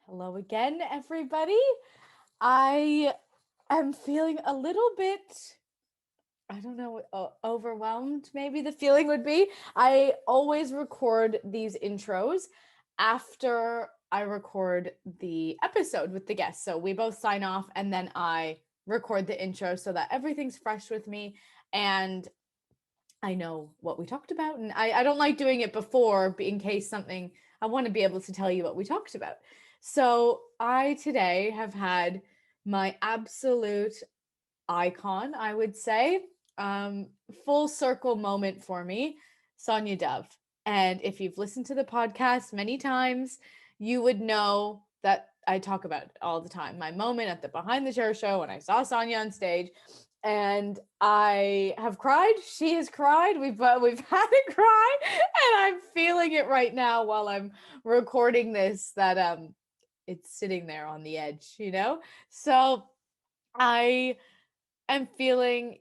Hello again, everybody. I am feeling a little bit, I don't know, overwhelmed, maybe the feeling would be. I always record these intros after I record the episode with the guests. So we both sign off and then I record the intro so that everything's fresh with me and I know what we talked about. And I don't like doing it before in case something, I want to be able to tell you what we talked about. So I today have had my absolute icon, I would say, um, full circle moment for me, Sonya Dove. And if you've listened to the podcast many times, you would know that I talk about it all the time. My moment at the Behind the Chair show when I saw Sonya on stage, and I have cried. She has cried. We've had a cry, and I'm feeling it right now while I'm recording this. That it's sitting there on the edge, you know. So I am feeling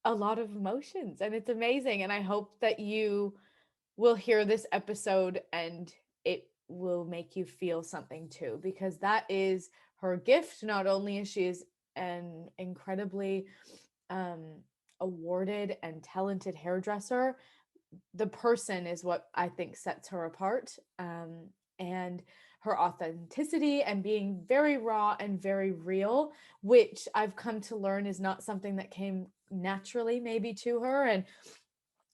a lot of emotions, and it's amazing. And I hope that you will hear this episode and it will make you feel something too, because that is her gift. Not only is she is an incredibly um, awarded and talented hairdresser, the person is what I think sets her apart. And her authenticity and being very raw and very real, which I've come to learn is not something that came naturally maybe to her. And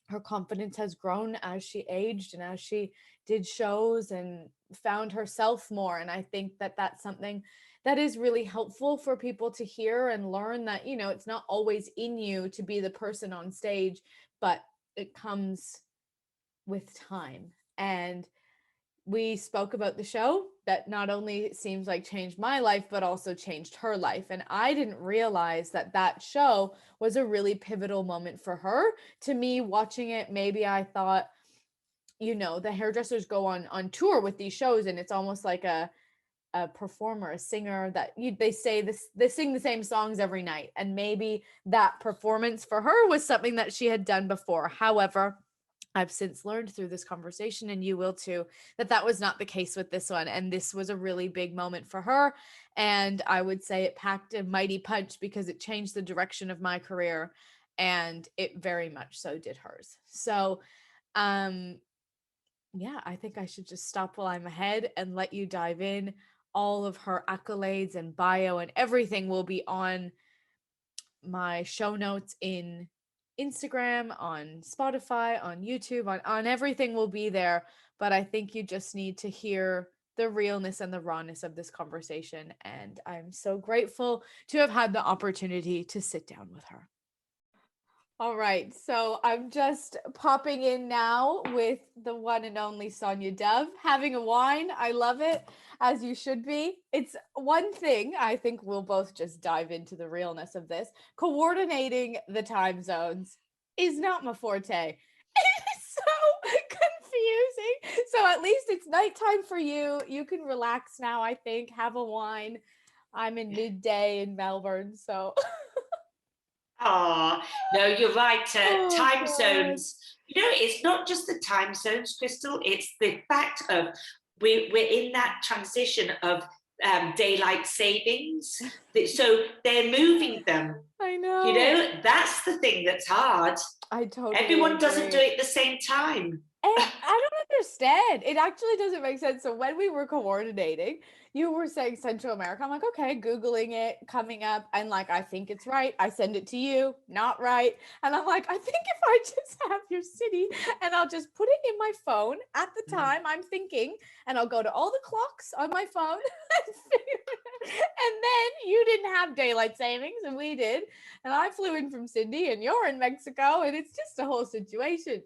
her confidence has grown as she aged and as she did shows and found herself more. And I think that that's something that is really helpful for people to hear and learn, that it's not always in you to be the person on stage, but it comes with time. And we spoke about the show that not only seems like changed my life, but also changed her life. And I didn't realize that that show was a really pivotal moment for her. To me, watching it, maybe I thought, the hairdressers go on tour with these shows, and it's almost like a performer, a singer that they say this, they sing the same songs every night. And maybe that performance for her was something that she had done before. However, I've since learned through this conversation, and you will too, that that was not the case with this one. And this was a really big moment for her. And I would say it packed a mighty punch because it changed the direction of my career. And it very much so did hers. So, yeah, I think I should just stop while I'm ahead and let you dive in. All of her accolades and bio and everything will be on my show notes in Instagram, on Spotify, on YouTube, on everything will be there. But I think you just need to hear the realness and the rawness of this conversation. And I'm so grateful to have had the opportunity to sit down with her. All right, so I'm just popping in now with the one and only Sonya Dove, having a wine. I love it, as you should be. It's one thing, I think we'll both just dive into the realness of this. Coordinating the time zones is not my forte. It is so confusing. So at least it's nighttime for you. You can relax now, I think, have a wine. I'm in midday in Melbourne, so Oh, no, you're right. oh Time God. zones. It's not just the time zones, Crystal. It's the fact of we're in that transition of daylight savings. So they're moving them. I know. That's the thing that's hard. I totally Everyone doesn't do agree. it at the same time. I don't understand. It actually doesn't make sense. So when we were coordinating, you were saying Central America. I'm like, okay, Googling it, coming up, and like, I think it's right. I send it to you, not right. And I'm like, I think if I just have your city and I'll just put it in my phone at the time I'm thinking, and I'll go to all the clocks on my phone and figure it out. And then you didn't have daylight savings, and we did. And I flew in from Sydney, and you're in Mexico, and it's just a whole situation.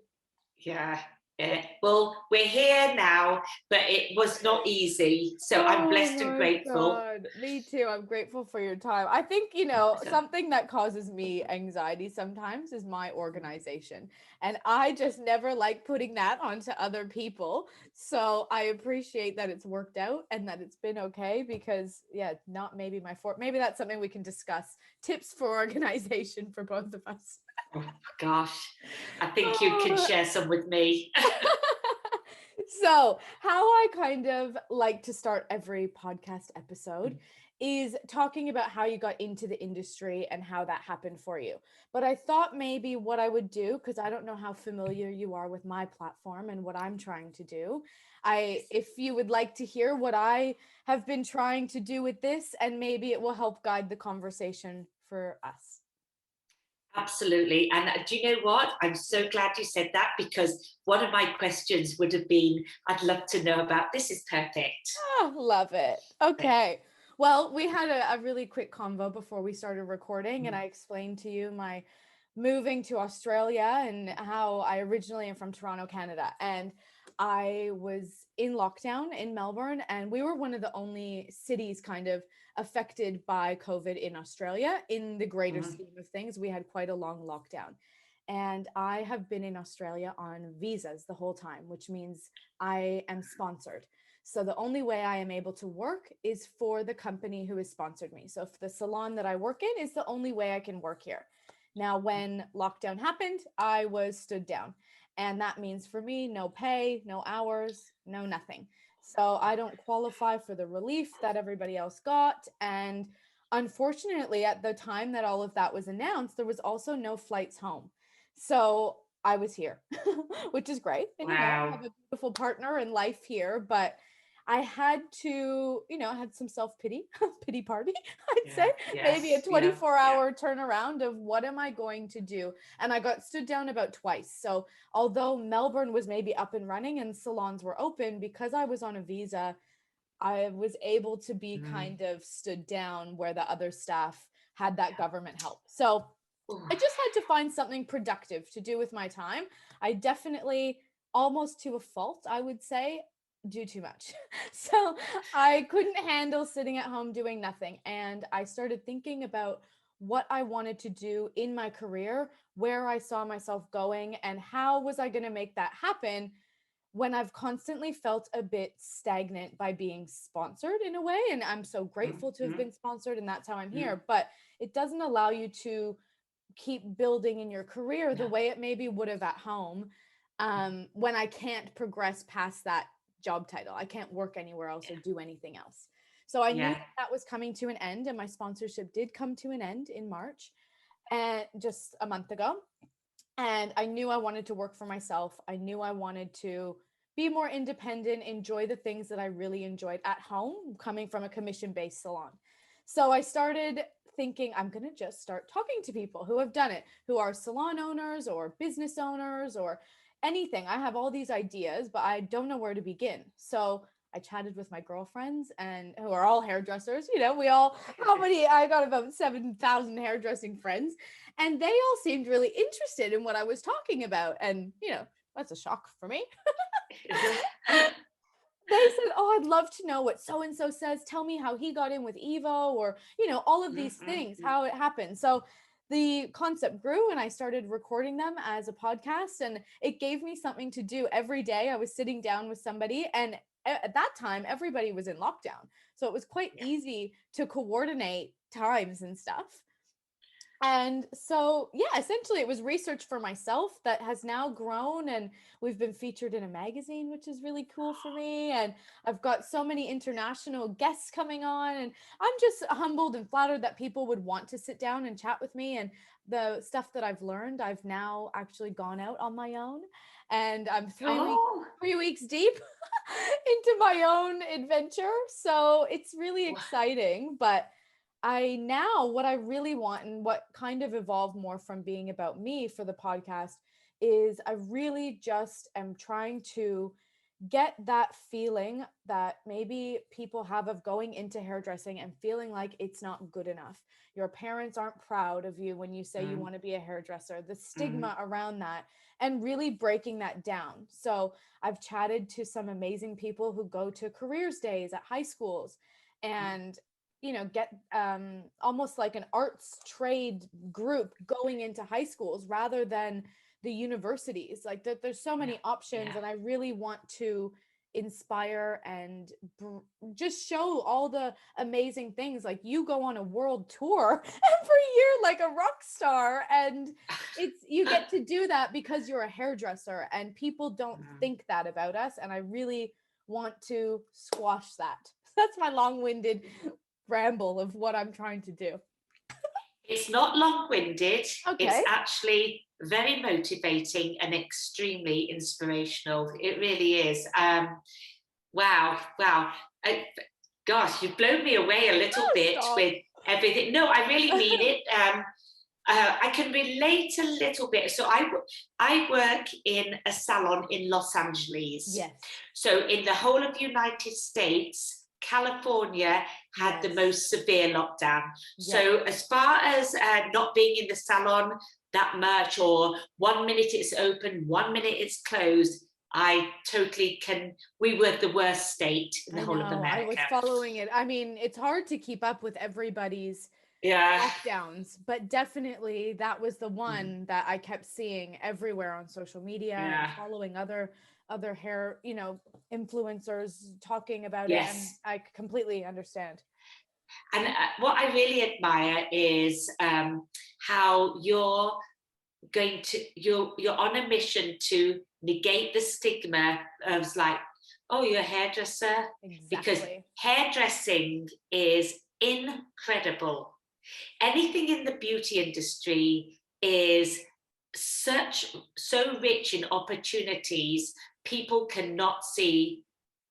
Yeah. Yeah. Well, we're here now, but it was not easy. So I'm Oh blessed and my grateful. God. Me too. I'm grateful for your time. I think, something that causes me anxiety sometimes is my organization. And I just never like putting that onto other people. So I appreciate that it's worked out and that it's been okay because, yeah, not maybe my fault. Maybe that's something we can discuss. Tips for organization for both of us. Oh gosh, I think you can Oh. share some with me. So, how I kind of like to start every podcast episode is talking about how you got into the industry and how that happened for you. But I thought maybe what I would do, because I don't know how familiar you are with my platform and what I'm trying to do. If you would like to hear what I have been trying to do with this, and maybe it will help guide the conversation for us. Absolutely. And do you know what? I'm so glad you said that, because one of my questions would have been, I'd love to know about this. Is perfect. Oh, love it. Okay. Well, we had a really quick convo before we started recording, and I explained to you my moving to Australia and how I originally am from Toronto, Canada. And I was in lockdown in Melbourne, and we were one of the only cities kind of affected by COVID in Australia. In the greater Mhm. scheme of things, we had quite a long lockdown. And I have been in Australia on visas the whole time, which means I am sponsored. So the only way I am able to work is for the company who has sponsored me. So if the salon that I work in is the only way I can work here. Now, when lockdown happened, I was stood down. And that means for me, no pay, no hours, no nothing. So I don't qualify for the relief that everybody else got. And unfortunately, at the time that all of that was announced, there was also no flights home. So I was here, which is great. And, I have Wow. a beautiful partner and life here, but I had to, I had some self pity, pity party, I'd Yeah. say, maybe a Yes. Yeah. 24-hour turnaround of what am I going to do? And I got stood down about twice. So, although Melbourne was maybe up and running and salons were open, because I was on a visa, I was able to be Mm. kind of stood down where the other staff had that government help. So, Ooh. I just had to find something productive to do with my time. I definitely, almost to a fault, I would say, do too much. So I couldn't handle sitting at home doing nothing. And I started thinking about what I wanted to do in my career, where I saw myself going, and how was I going to make that happen when I've constantly felt a bit stagnant by being sponsored in a way. And I'm so Mm, grateful to have mm, been sponsored, and that's how I'm mm. here. But it doesn't allow you to keep building in your career the No. way it maybe would have at home, when I can't progress past that job title. I can't work anywhere else or do anything else. So I knew Yeah. that that was coming to an end, and my sponsorship did come to an end in March, and just a month ago. And I knew I wanted to work for myself. I knew I wanted to be more independent, enjoy the things that I really enjoyed at home, coming from a commission based salon. So I started thinking I'm going to just start talking to people who have done it, who are salon owners or business owners or anything. I have all these ideas, but I don't know where to begin. So I chatted with my girlfriends, and who are all hairdressers. We all, how many, I got about 7,000 hairdressing friends, and they all seemed really interested in what I was talking about. And, that's a shock for me. They said, "Oh, I'd love to know what so and so says. Tell me how he got in with Evo, or, all of Mm, these mm, things, mm. how it happened." So the concept grew, and I started recording them as a podcast, and it gave me something to do every day. I was sitting down with somebody, and at that time, everybody was in lockdown. So it was quite Yeah. easy to coordinate times and stuff. And so, yeah, essentially it was research for myself that has now grown, and we've been featured in a magazine, which is really cool for me. And I've got so many international guests coming on, and I'm just humbled and flattered that people would want to sit down and chat with me. And the stuff that I've learned, I've now actually gone out on my own, and I'm 3 weeks Oh. 3 weeks deep into my own adventure. So it's really Wow. exciting, but I now, what I really want, and what kind of evolved more from being about me for the podcast, is I really just am trying to get that feeling that maybe people have of going into hairdressing and feeling like it's not good enough. Your parents aren't proud of you when you say you Mm, want to be a hairdresser, the mm, stigma around that, and really breaking that down. So I've chatted to some amazing people who go to careers days at high schools, mm. and get almost like an arts trade group going into high schools rather than the universities. Like there's so Yeah. many options, Yeah. and I really want to inspire and just show all the amazing things. Like you go on a world tour every year like a rock star, and you get to do that because you're a hairdresser, and people don't think that about us, and I really want to squash that. That's my long-winded ramble of what I'm trying to do. It's not long-winded. Okay. It's actually very motivating and extremely inspirational. It really is. Wow. Gosh, you've blown me away a little bit with everything. No, I really mean it. I can relate a little bit. So I work in a salon in Los Angeles. Yes. So in the whole of the United States, California had the most severe lockdown. Yes. So as far as not being in the salon that much, or 1 minute it's open, 1 minute it's closed, I totally can. We were the worst state in the whole of America. I was following it. I mean, it's hard to keep up with everybody's lockdowns, but definitely that was the one that I kept seeing everywhere on social media and following other hair, influencers talking about it, and I completely understand. And what I really admire is how you're on a mission to negate the stigma of like, oh, you're a hairdresser. Exactly. Because hairdressing is incredible. Anything in the beauty industry is so rich in opportunities. People cannot see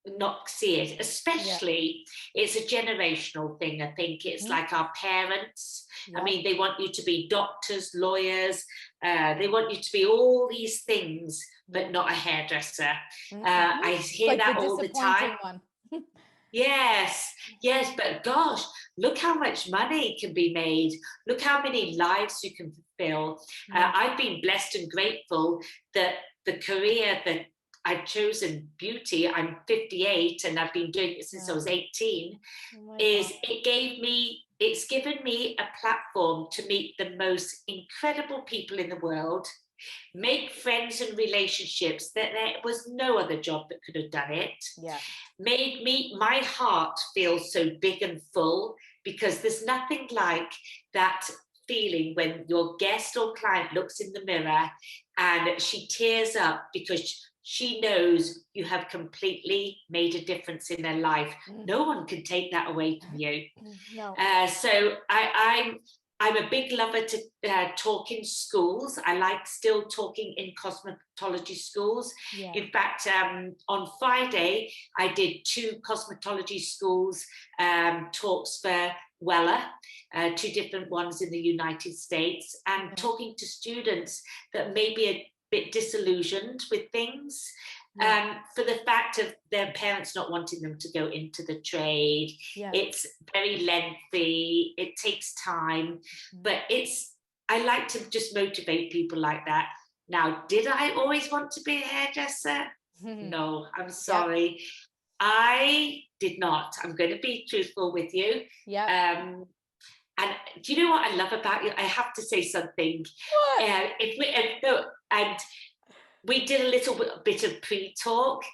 it, especially it's a generational thing. I think it's like our parents. I mean, they want you to be doctors, lawyers, they want you to be all these things, but not a hairdresser. I hear that all the time. Yes, but gosh, look how much money can be made. Look how many lives you can fulfill. I've been blessed and grateful that the career that I've chosen, beauty, I'm 58 and I've been doing it since I was 18, it's given me a platform to meet the most incredible people in the world, make friends and relationships that there was no other job that could have done it. Made my heart feel so big and full, because there's nothing like that feeling when your guest or client looks in the mirror and she tears up because she knows you have completely made a difference in their life. No one can take that away from you. No. So I'm a big lover to talk in schools. I like still talking in cosmetology schools. In fact, on Friday, I did 2 cosmetology schools talks for Wella, 2 different ones in the United States, and talking to students that may be a bit disillusioned with things for the fact of their parents not wanting them to go into the trade. It's very lengthy, it takes time, but I like to just motivate people like that. Now, did I always want to be a hairdresser? No, I'm sorry. I did not. I'm going to be truthful with you. And do you know what I love about you? I have to say something. And we did a little bit of pre-talk,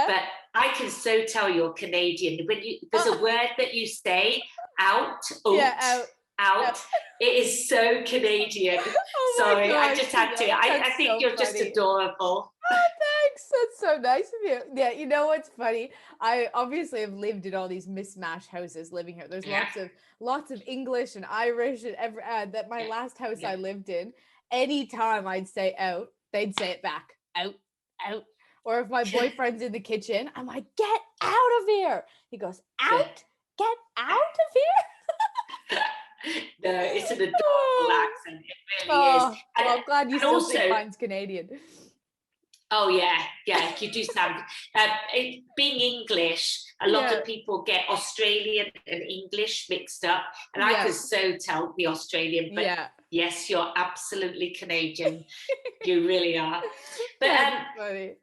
but I can so tell you're Canadian. When there's a word that you say, out, out. It is so Canadian. Sorry, I just had to. I think so you're funny. Just adorable. Oh, thanks. That's so nice of you. Yeah, you know what's funny? I obviously have lived in all these mismatched houses living here. There's lots of English and Irish and that my last house I lived in, anytime I'd say out, they'd say it back. Out. Or if my boyfriend's in the kitchen, I'm like, get out of here. He goes, out? Get out of here? No, it's an adorable accent. It really is. And, I'm glad you still think mine's Canadian. Oh yeah, you do sound. Being English, a lot of people get Australian and English mixed up, and I could so tell the Australian. But yes, you're absolutely Canadian. You really are. But funny.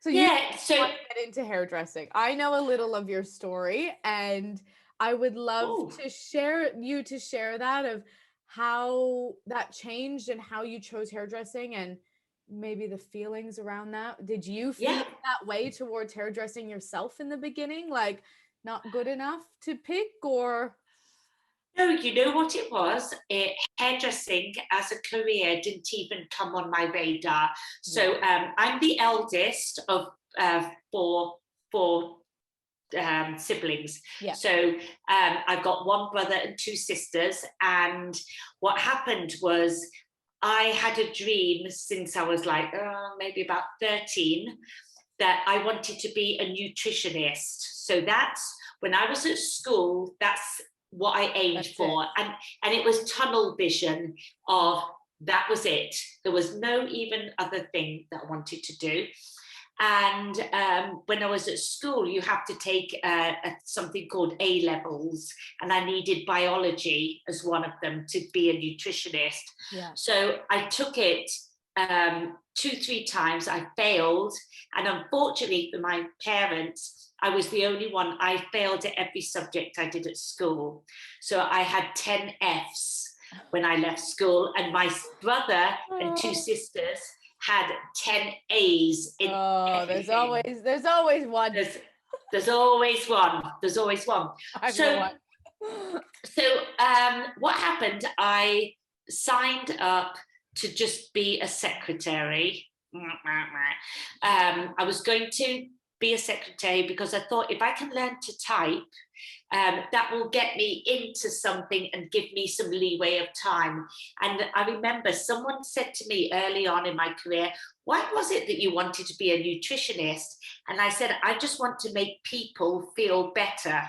So you want to get into hairdressing. I know a little of your story, and I would love to share that of how that changed and how you chose hairdressing, and maybe the feelings around that. Did you feel Yeah. that way towards hairdressing yourself in the beginning? Like not good enough to pick, or? No, you know what it was? Hairdressing as a career didn't even come on my radar. So I'm the eldest of four siblings. Yeah. So I've got one brother and two sisters. And what happened was I had a dream since I was like maybe about 13 that I wanted to be a nutritionist. So that's when I was at school, that's what I aimed for. And it was tunnel vision of that was it. There was no even other thing that I wanted to do. And when I was at school, you have to take something called A levels, and I needed biology as one of them to be a nutritionist. Yeah. So I took it 2-3 times. I failed, and unfortunately for my parents, I was the only one. I failed at every subject I did at school. So I had 10 Fs when I left school, and my brother and two sisters had 10 A's in there's everything. always one. There's always one. There's always one. So what happened? I signed up to just be a secretary. I was going to be a secretary because I thought if I can learn to type, that will get me into something and give me some leeway of time. And I remember someone said to me early on in my career, why was it that you wanted to be a nutritionist? And I said, I just want to make people feel better.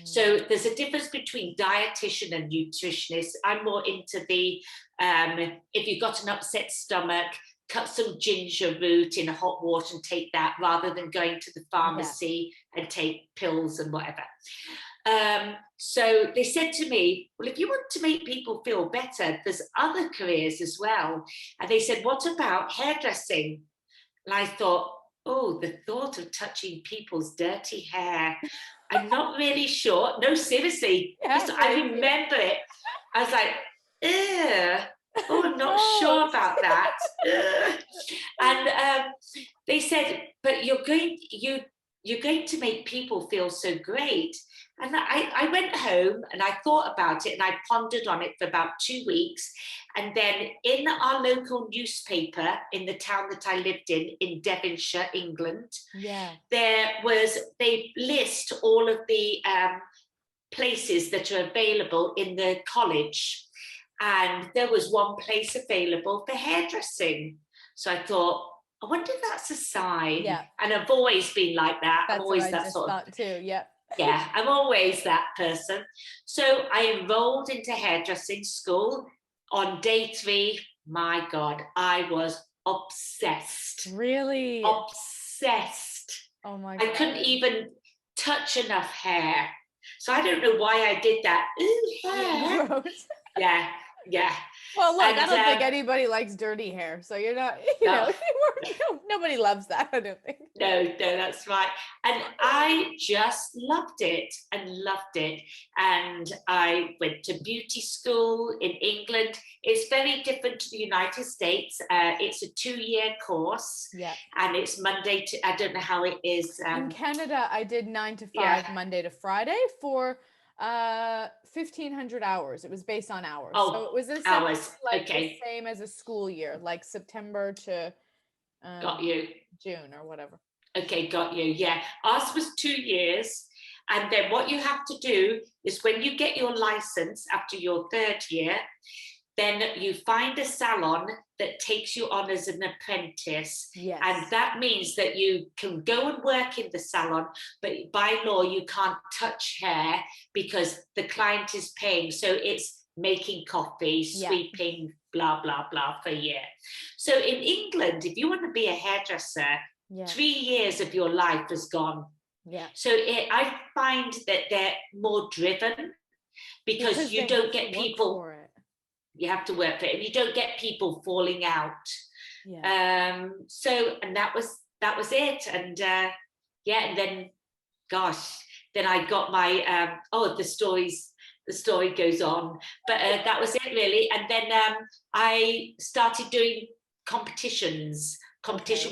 So there's a difference between dietitian and nutritionist. I'm more into the, if you've got an upset stomach, cut some ginger root in hot water and take that rather than going to the pharmacy and take pills and whatever. So they said to me, well, if you want to make people feel better, there's other careers as well. And they said, what about hairdressing? And I thought, oh, the thought of touching people's dirty hair. I'm not really sure. No, seriously. I remember it. I was like, ew. Oh, I'm not sure about that. And they said, but you're going to make people feel so great. And I went home and I thought about it and I pondered on it for about 2 weeks. And then in our local newspaper in the town that I lived in Devonshire, England, they list all of the places that are available in the college. And there was one place available for hairdressing. So I thought, I wonder if that's a sign. Yeah. And I've always been like that. That's I'm always what I that just sort of thought too. Yeah. Yeah, I'm always that person. So I enrolled into hairdressing school. On day 3, my God, I was obsessed. Really? Obsessed. Oh my God. I couldn't even touch enough hair. So I don't know why I did that. Ooh, hair. Yeah. Well, look, I don't think anybody likes dirty hair, so you're not, nobody loves that, I don't think. No, that's right. And I just loved it. And I went to beauty school in England. It's very different to the United States. It's a 2-year course. Yeah. And it's Monday to, I don't know how it is. In Canada, I did 9 to 5, Monday to Friday for 1,500 hours. It was based on hours. Oh, so it was the same as a school year, like September to got you. June or whatever. Okay, got you. Yeah. Ours was 2 years. And then what you have to do is when you get your license after your 3rd year, then you find a salon that takes you on as an apprentice. Yes. And that means that you can go and work in the salon, but by law, you can't touch hair because the client is paying. So it's making coffee, sweeping, blah, blah, blah for a year. So in England, if you want to be a hairdresser, 3 years of your life has gone. Yeah. So I find that they're more driven because you don't get people. You have to work for it, and you don't get people falling out. Yeah. And that was it. And and then, gosh, then I got my the story goes on, but that was it really. And then I started doing competition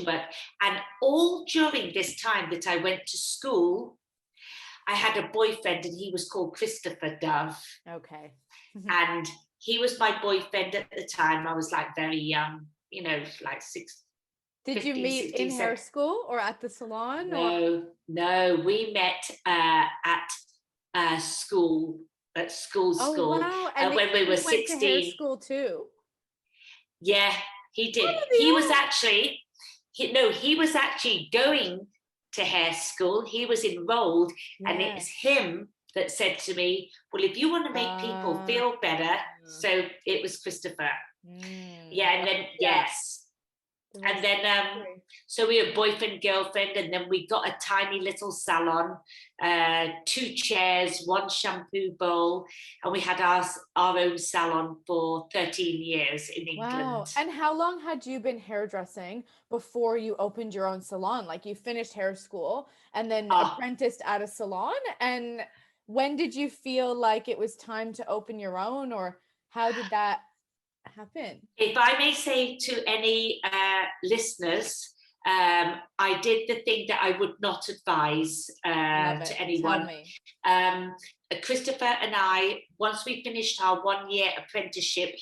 work. And all during this time that I went to school, I had a boyfriend, and he was called Christopher Dove. Okay. And he was my boyfriend at the time. I was like very young, you know, like six. Did you 15, meet 16, in hair school or at the salon? No, we met at school, Oh wow! And when we were he went to hair 16. school too. Yeah, he did. What are He the was odds? actually, he was actually going to hair school. He was enrolled, and Yeah. it's him that said to me, well, if you want to make people feel better, so it was Christopher. Yeah, and then, yes. And then, so we were boyfriend, girlfriend, and then we got a tiny little salon, 2 chairs, 1 shampoo bowl, and we had our own salon for 13 years in England. Wow. And how long had you been hairdressing before you opened your own salon? Like you finished hair school and then apprenticed at a salon. And when did you feel like it was time to open your own, or how did that happen? If I may say to any listeners, I did the thing that I would not advise to anyone. Tell me. Christopher and I, once we finished our 1-year apprenticeship,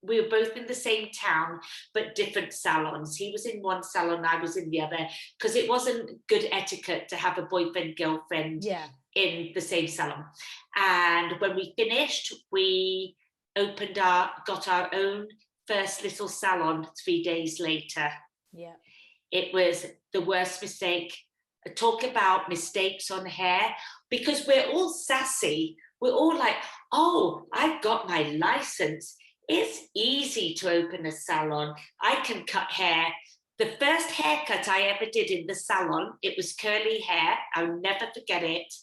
we were both in the same town, but different salons. He was in one salon, I was in the other, because it wasn't good etiquette to have a boyfriend, girlfriend in the same salon. And when we finished, we got our own first little salon 3 days later. Yeah. It was the worst mistake. Talk about mistakes on hair, because we're all sassy. We're all like, oh, I've got my license. It's easy to open a salon. I can cut hair. The first haircut I ever did in the salon, it was curly hair. I'll never forget it.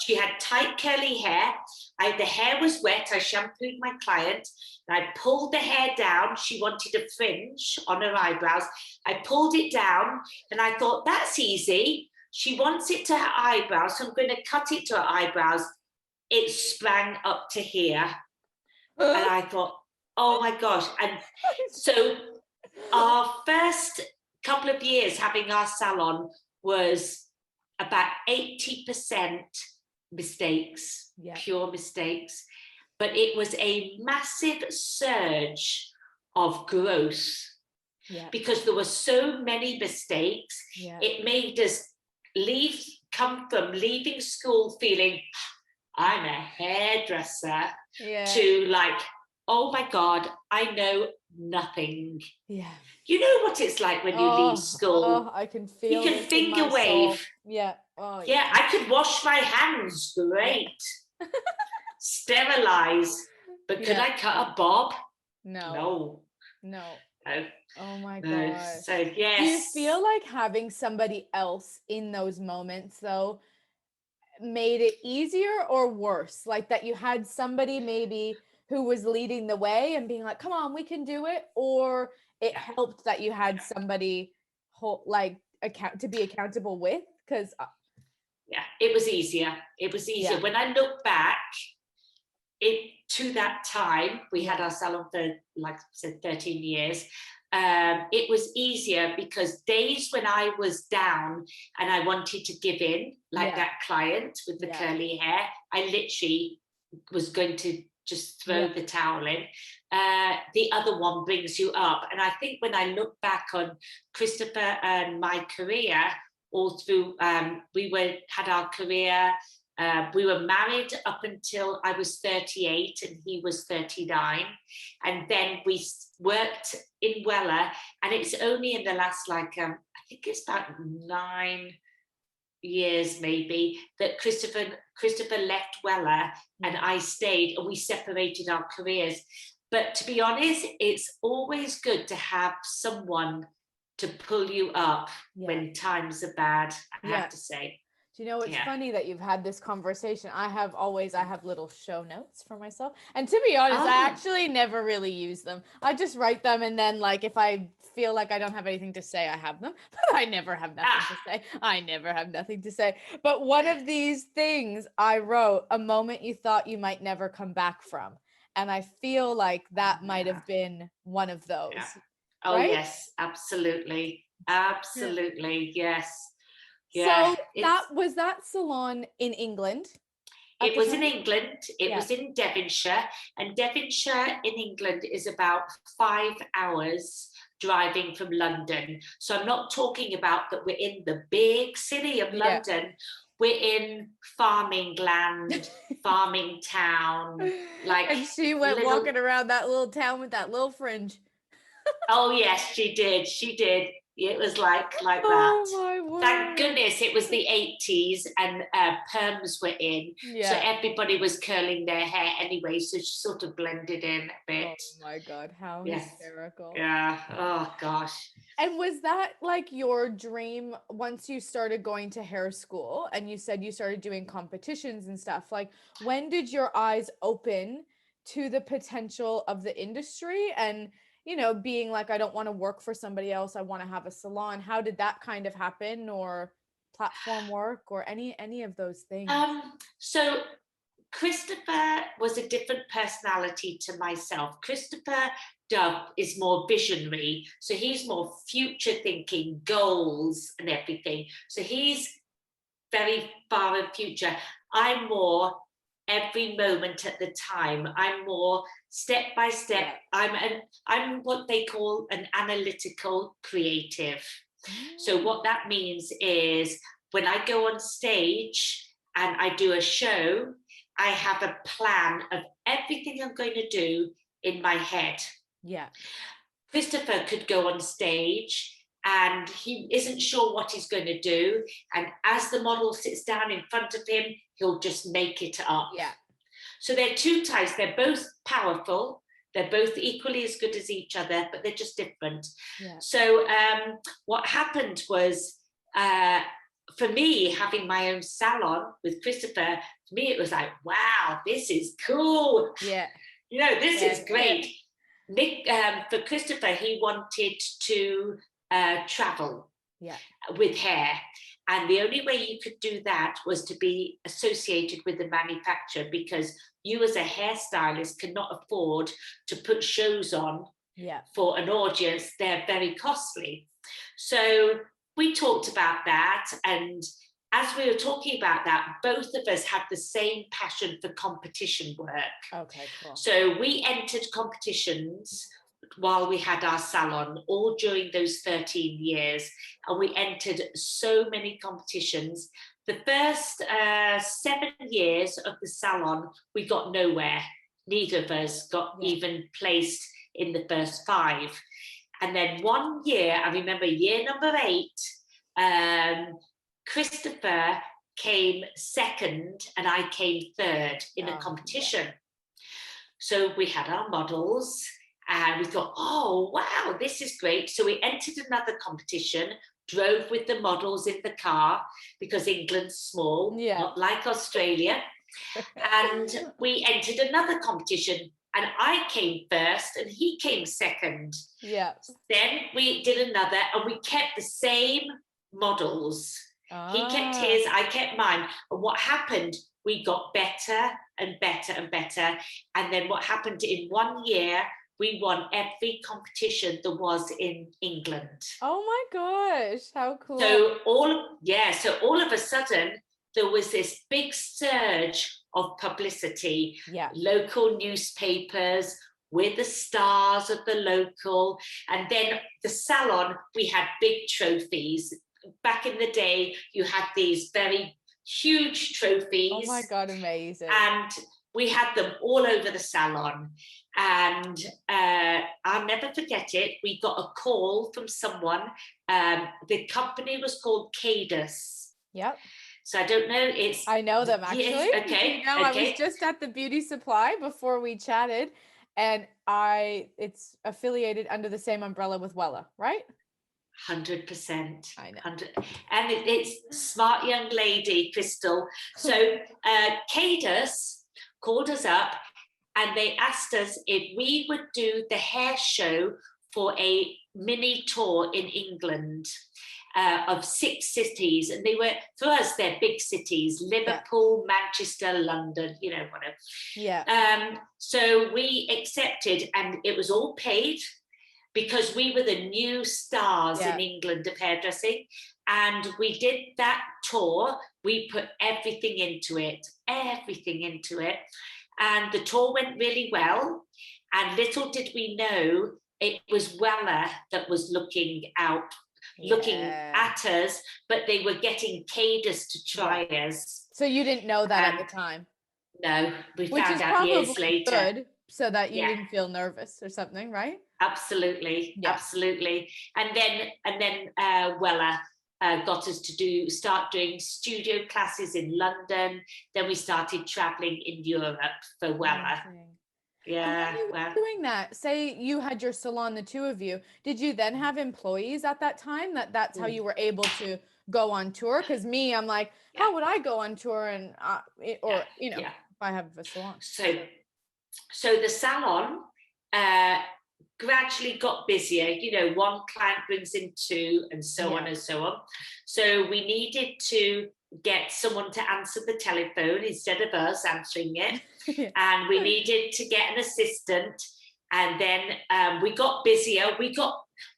She had tight curly hair. The hair was wet. I shampooed my client. And I pulled the hair down. She wanted a fringe on her eyebrows. I pulled it down and I thought, that's easy. She wants it to her eyebrows, so I'm going to cut it to her eyebrows. It sprang up to here. And I thought, oh my gosh. And so our first couple of years having our salon was about 80% mistakes, pure mistakes. But it was a massive surge of growth because there were so many mistakes. It made us come from leaving school feeling, I'm a hairdresser, to like, oh my God, I know nothing. Yeah. You know what it's like when you leave school. Oh, I can feel you can finger wave. Soul. Yeah. Oh, yeah. I could wash my hands. Great. Sterilize. But could I cut a bob? No. Oh my God. So yes. Do you feel like having somebody else in those moments though made it easier or worse? Like that you had somebody maybe who was leading the way and being like, come on, we can do it? Or it helped that you had somebody to be accountable with? Because it was easier. When I look back to that time, we had our salon for, like I said, 13 years. It was easier because days when I was down and I wanted to give in, like that client with the curly hair, I literally was going to just throw the towel in. The other one brings you up. And I think when I look back on Christopher and my career, all through, had our career. We were married up until I was 38 and he was 39. And then we worked in Wella. And it's only in the last, I think it's about 9 years maybe, that Christopher left Wella and I stayed, and we separated our careers. But to be honest, it's always good to have someone to pull you up when times are bad, I have to say. Do you know, it's funny that you've had this conversation. I have little show notes for myself. And to be honest, I actually never really use them. I just write them, and then if I feel like I don't have anything to say, I have them. But I never have nothing to say. But one of these things I wrote, a moment you thought you might never come back from. And I feel like that might have been one of those. Oh, right? yes, absolutely. Absolutely. Yes. Yeah. So that salon in England at It the was in time? England. It Yeah. was in Devonshire. And Devonshire in England is about 5 hours driving from London. So I'm not talking about that we're in the big city of Yeah. London. We're in farming land, farming town, like And she went little. walking around that little town with that little fringe. Oh yes, she did. She did. It was like that. Oh my Thank word. goodness it was the 80s and perms were in. So Yeah. everybody was curling their hair anyway. So she sort of blended in a Oh bit. my God, how Yes. hysterical. Yeah. Oh gosh. And was that like your dream once you started going to hair school and you said you started doing competitions and stuff? Like, when did your eyes open to the potential of the industry and, being like, I don't want to work for somebody else, I want to have a salon? How did that kind of happen, or platform work, or any of those things? So Christopher was a different personality to myself. Christopher Dove is more visionary. So he's more future thinking, goals and everything. So he's very far in future. I'm more every moment at the time. I'm more step by step. Yeah. I'm what they call an analytical creative. So Mm. what that means is when I go on stage and I do a show, I have a plan of everything I'm going to do in my head. Yeah. Christopher could go on stage and he isn't sure what he's going to do. And as the model sits down in front of him, he'll just make it up. Yeah. So they're two types. They're both powerful. They're both equally as good as each other, but they're just different. Yeah. So what happened was, for me, having my own salon with Christopher, for me, it was like, wow, this is cool. Yeah. This is great. Nick, for Christopher, he wanted to travel with hair. And the only way you could do that was to be associated with the manufacturer, because you as a hairstylist cannot afford to put shows on for an audience. They're very costly. So we talked about that. And as we were talking about that, both of us had the same passion for competition work. Okay, cool. So we entered competitions while we had our salon, all during those 13 years. And we entered so many competitions. The first 7 years of the salon, we got nowhere. Neither of us got even placed in the first 5. And then one year, I remember year number 8, Christopher came second and I came third in a competition. So we had our models and we thought, oh, wow, this is great. So we entered another competition, drove with the models in the car because England's small, not like Australia. And we entered another competition and I came first and he came second. Yeah. Then we did another and we kept the same models. He kept his, I kept mine. And what happened, we got better and better and better. And then what happened in 1 year, we won every competition there was in England. Oh my gosh, how cool. So all of a sudden, there was this big surge of publicity. Local newspapers, we're the stars of the local. And then the salon, we had big trophies. Back in the day, you had these very huge trophies. Oh my God, amazing. And we had them all over the salon. And I'll never forget it. We got a call from someone. The company was called Cadus. Yep. So I don't know. I know them actually. Yes, okay. I was just at the beauty supply before we chatted, and it's affiliated under the same umbrella with Wella, right? 100%. I know. And it's smart young lady, Crystal. So Cadus called us up and they asked us if we would do the hair show for a mini tour in England of 6 cities. And they were, for us, they're big cities: Liverpool, Manchester, London, whatever. So we accepted and it was all paid. because we were the new stars Yeah. in England of hairdressing. And we did that tour. We put everything into it. And the tour went really well. And little did we know, it was Wella that was looking at us, but they were getting caders to try us. So you didn't know that at the time? No, we Which found is out years probably later. good, so that you Yeah. didn't feel nervous or something, right? Absolutely, Yeah. absolutely. And then Wella got us to start doing studio classes in London. Then we started traveling in Europe for Wella. Amazing. Yeah, And when you well, were doing that, say you had your salon, the two of you, did you then have employees at that time that's how you were able to go on tour? Because me, I'm like, how would I go on tour and if I have a salon? So the salon gradually got busier. You know, one client brings in two, and so on and so on. So we needed to get someone to answer the telephone instead of us answering it. And we needed to get an assistant. And then we got busier.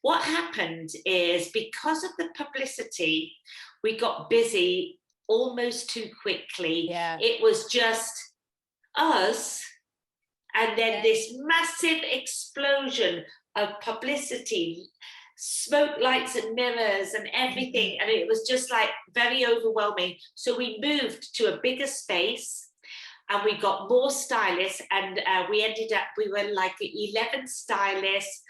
What happened is, because of the publicity, we got busy almost too quickly. Yeah. It was just us. And then this massive explosion of publicity, smoke lights and mirrors and everything. And it was just like very overwhelming. So we moved to a bigger space and we got more stylists. And we were like 11 stylists,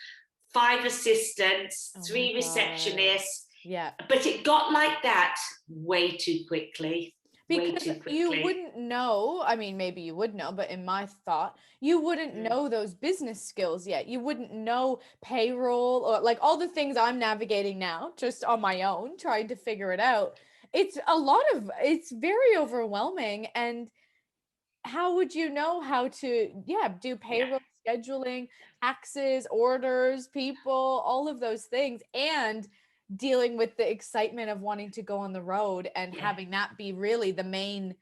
5 assistants, 3 receptionists. Yeah. But it got like that way too quickly. Because you wouldn't know, I mean, maybe you would know, but in my thought, you wouldn't know those business skills yet. You wouldn't know payroll or like all the things I'm navigating now, just on my own, trying to figure it out. It's very overwhelming. And how would you know how to, do payroll, scheduling, taxes, orders, people, all of those things, and dealing with the excitement of wanting to go on the road and having that be really the main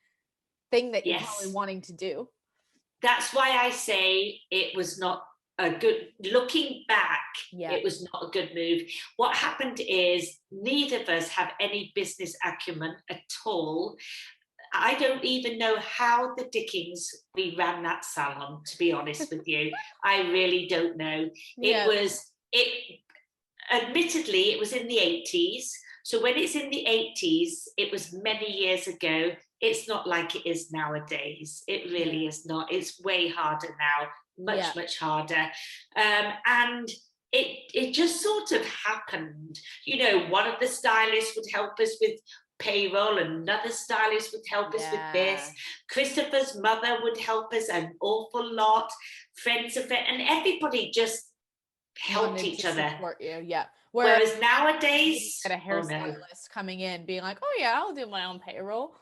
thing that you're probably wanting to do. That's why I say it was not a good, looking back, it was not a good move. What happened is neither of us have any business acumen at all. I don't even know how the dickens we ran that salon, to be honest with you. I really don't know. Admittedly, it was in the 80s. So when it's in the 80s, it was many years ago. It's not like it is nowadays. It really is not. It's way harder now, much harder. And it just sort of happened. You know, one of the stylists would help us with payroll, another stylist would help us with this. Christopher's mother would help us an awful lot. Friends of it, and everybody just helped each other. Whereas nowadays, get a hairstylist coming in being like, oh yeah, I'll do my own payroll.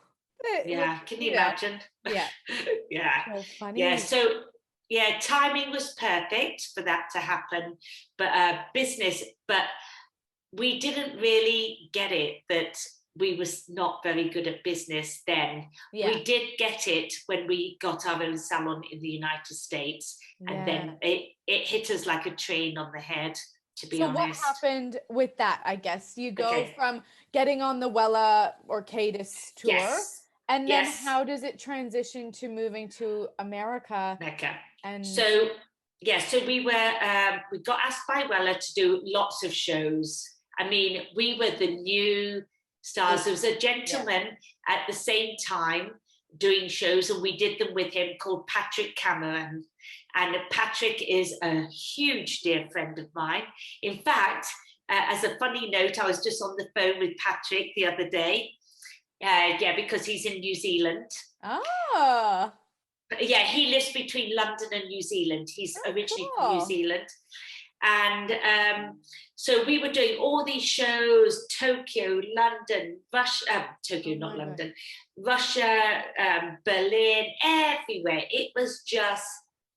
Can you imagine? So funny. So timing was perfect for that to happen, but we didn't really get it that we was not very good at business then. We did get it when we got our own salon in the United States, and then it hit us like a train on the head, to be honest. So what happened with that? I guess you go from getting on the Wella or Cadis tour, and then how does it transition to moving to America? And so we got asked by Wella to do lots of shows. I mean, we were the new stars. There was a gentleman at the same time doing shows, and we did them with him, called Patrick Cameron. And Patrick is a huge dear friend of mine. In fact, as a funny note, I was just on the phone with Patrick the other day. Because he's in New Zealand. Oh. He lives between London and New Zealand. He's originally from New Zealand. And so we were doing all these shows: Tokyo, London, Russia, Russia, Berlin, everywhere. It was just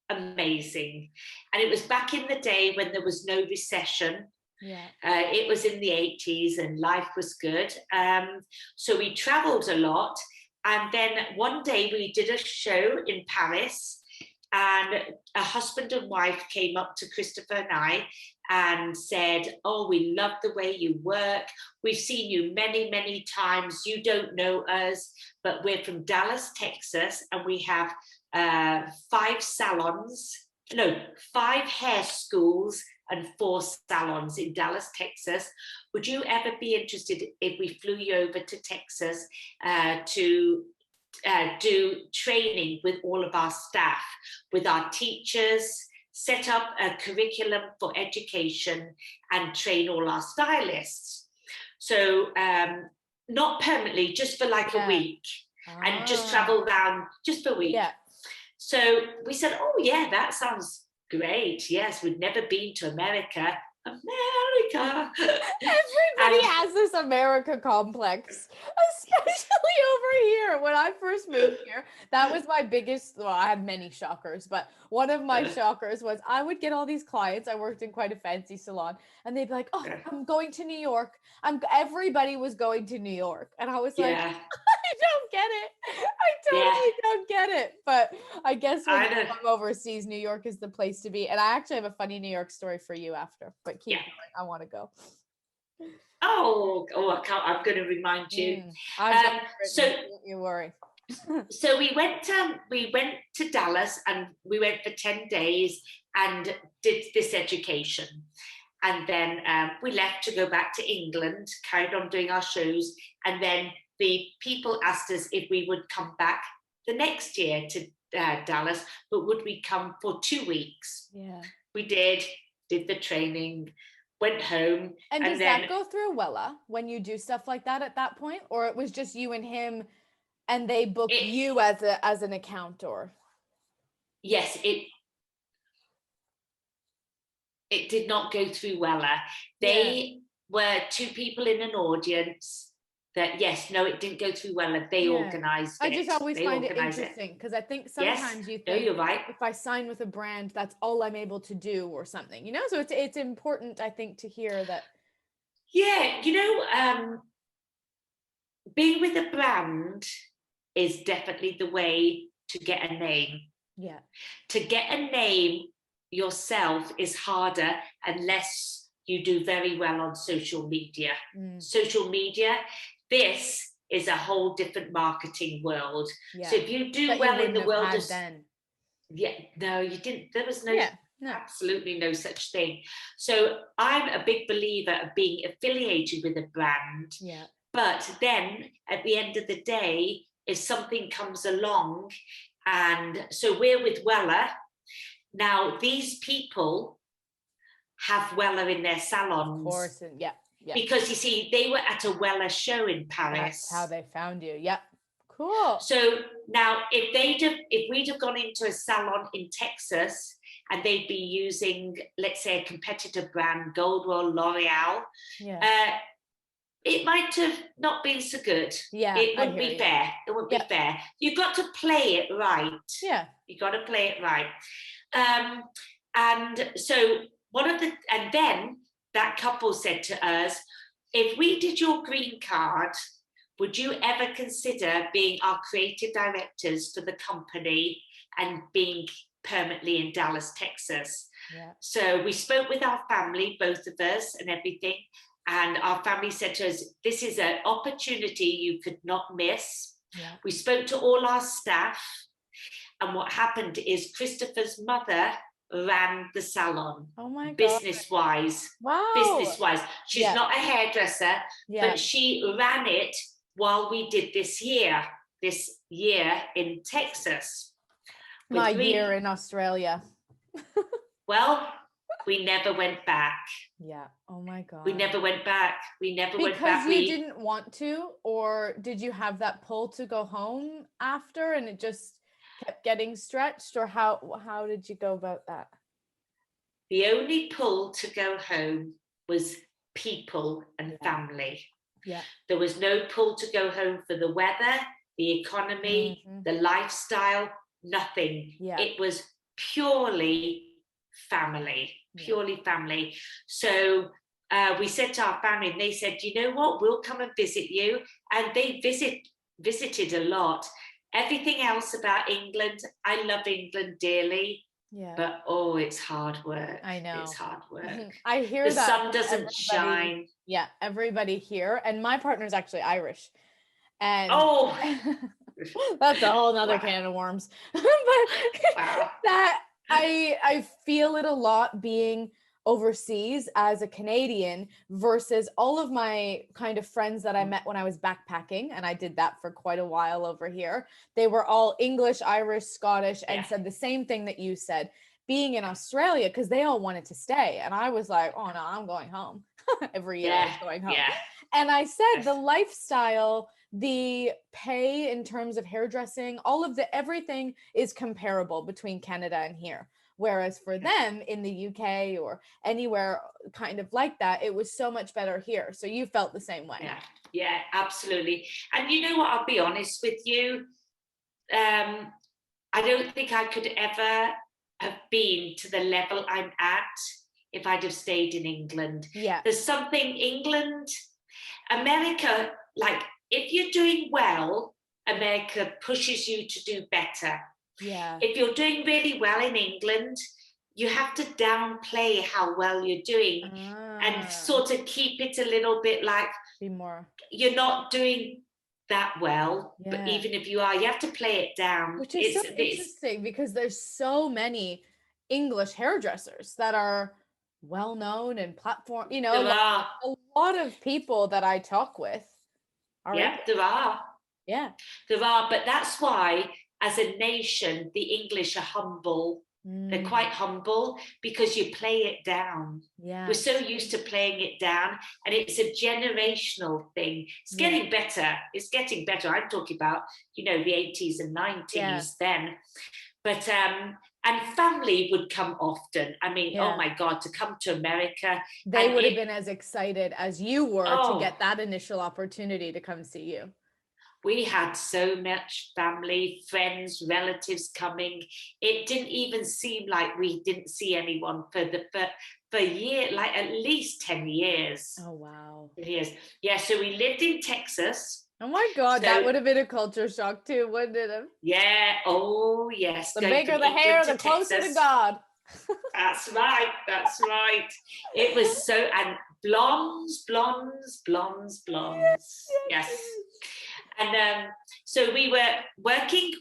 amazing. And it was back in the day when there was no recession. It was in the 80s and life was good. So we traveled a lot. And then one day we did a show in Paris, And a husband and wife came up to Christopher and I and said, oh, we love the way you work. We've seen you many, many times. You don't know us, but we're from Dallas, Texas, and we have 5 hair schools and 4 salons in Dallas, Texas. Would you ever be interested if we flew you over to Texas to do training with all of our staff, with our teachers, set up a curriculum for education and train all our stylists? So not permanently, just for like a week, and just travel around just for a week. Yeah. So we said, oh yeah, that sounds great. Yes, we'd never been to America. America. Everybody has this America complex, especially over here. When I first moved here, that was my biggest, well, I had many shockers, but one of my shockers was I would get all these clients. I worked in quite a fancy salon, and they'd be like, oh, I'm going to New York. Everybody was going to New York. And I was like, I don't get it. I totally don't get it. But I guess when you come overseas, New York is the place to be. And I actually have a funny New York story for you after, but keep going. I want to go. Oh, I can't. I'm going to remind you. So don't you worry. So we went to Dallas, and we went for 10 days and did this education. And then we left to go back to England, carried on doing our shows. And then the people asked us if we would come back the next year to Dallas, but would we come for 2 weeks? Yeah. We did the training, went home. And does that go through Wella when you do stuff like that at that point? Or it was just you and him and they booked you as an account? Or yes, it did not go through Wella. They were 2 people in an audience that, it didn't go through Wella. They organized it. I just always find it interesting because I think sometimes you think, you're right. If I sign with a brand, that's all I'm able to do or something, you know? So it's important, I think, to hear that. Yeah, you know, being with a brand is definitely the way to get a name. Yeah. To get a name yourself is harder unless you do very well on social media. Social media, this is a whole different marketing world. So if you do well in the world of no, you didn't. There was absolutely no such thing. So I'm a big believer of being affiliated with a brand. Yeah. But then at the end of the day, if something comes along, and so we're with Wella. Now, these people have Wella in their salons. Of course, yeah. Because you see, they were at a Wella show in Paris. That's how they found you. Yep. Cool. So now, if we'd have gone into a salon in Texas and they'd be using, let's say, a competitor brand, Goldwell, L'Oreal, it might have not been so good. Yeah, it wouldn't be fair. It wouldn't be fair. You've got to play it right. Yeah, you got to play it right. And so and then that couple said to us, if we did your green card, would you ever consider being our creative directors for the company and being permanently in Dallas, Texas? Yeah. So we spoke with our family, both of us and everything. And our family said to us, this is an opportunity you could not miss. Yeah. We spoke to all our staff. And what happened is Christopher's mother ran the salon. Oh my God. Business-wise. Wow. Business-wise. She's not a hairdresser, but she ran it while we did this year in Texas. My year in Australia. Well, we never went back. Yeah. Oh my God. We never went back. We never went back. Because you didn't want to, or did you have that pull to go home after and it just kept getting stretched, or how did you go about that? The only pull to go home was people and family. Yeah. There was no pull to go home for the weather, the economy, the lifestyle, nothing. Yeah. It was purely family. So we said to our family, and they said, you know what, we'll come and visit you. And they visited a lot. everything else about England, I love England dearly, Yeah. but it's hard work. I know. It's hard work. I hear The that sun from doesn't everybody. shine. Yeah, everybody here. And my partner's actually Irish. And Oh, that's a whole nother wow. can of worms. But Wow. that I feel it a lot being overseas as a Canadian versus all of my kind of friends that I met when I was backpacking, and I did that for quite a while over here. They were all English, Irish, Scottish, and said the same thing that you said, being in Australia, because they all wanted to stay. And I was like, oh no, I'm going home. Every year I was going home. Yeah. And I said the lifestyle, the pay in terms of hairdressing, all of everything is comparable between Canada and here. Whereas for them in the UK or anywhere kind of like that, it was so much better here. So you felt the same way. Yeah, absolutely. And you know what? I'll be honest with you. I don't think I could ever have been to the level I'm at if I'd have stayed in England. Yeah. There's something England, America, like if you're doing well, America pushes you to do better. Yeah. If you're doing really well in England, you have to downplay how well you're doing and sort of keep it a little bit like be more. You're not doing that well, but even if you are, you have to play it down. Which is so interesting because there's so many English hairdressers that are well known and platform, you know, a lot of people that I talk with are English. There are. Yeah. There are, but that's why as a nation, the English are humble. They're quite humble because you play it down. Yeah. We're so used to playing it down, and it's a generational thing. It's getting better. It's getting better. I'm talking about, you know, the 80s and 90s then. But and family would come often. I mean, oh my God, to come to America. They would have been as excited as you were to get that initial opportunity to come see you. We had so much family, friends, relatives coming. It didn't even seem like we didn't see anyone for a year, like at least 10 years. Oh, wow. Years. Yeah, so we lived in Texas. Oh my God, that would have been a culture shock too, wouldn't it have? Yeah, oh yes. The bigger the hair, the closer to God. That's right, that's right. It was so, and blondes. Yes. And so we were working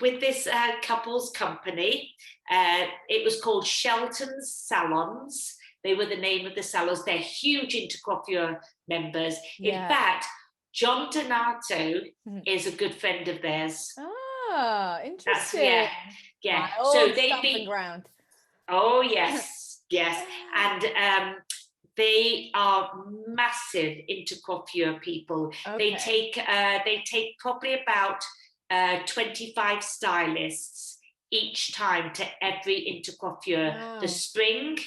with this couple's company. It was called Shelton's Salons. They were the name of the salons. They're huge intercoiffure members. In fact, John Donato is a good friend of theirs. Ah, interesting. Yeah. So they'd be ground. Oh yes, yes, and they are massive intercoiffure people. Okay. They take probably about 25 stylists each time to every intercoiffure. Wow. The spring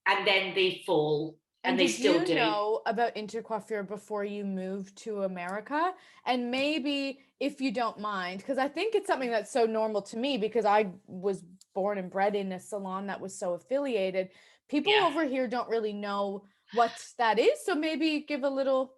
and then the fall. And they still do. Did you know about intercoiffure before you moved to America? And maybe, if you don't mind, because I think it's something that's so normal to me because I was born and bred in a salon that was so affiliated. People over here don't really know what that is. So maybe give a little.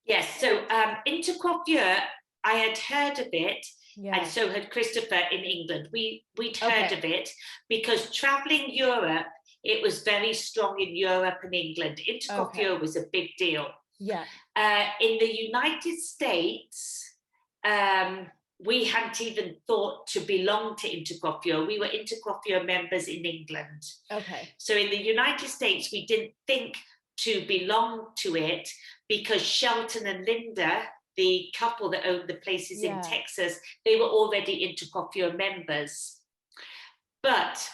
Yes. So intercoiffure, I had heard of it. Yeah. And so had Christopher in England. We'd heard of it because traveling Europe, it was very strong in Europe and England. Intercoiffure was a big deal. Yeah. In the United States, we hadn't even thought to belong to intercoiffure. We were intercoiffure members in England. Okay. So in the United States, we didn't think to belong to it because Shelton and Linda, the couple that owned the places in Texas, they were already intercoiffure members. But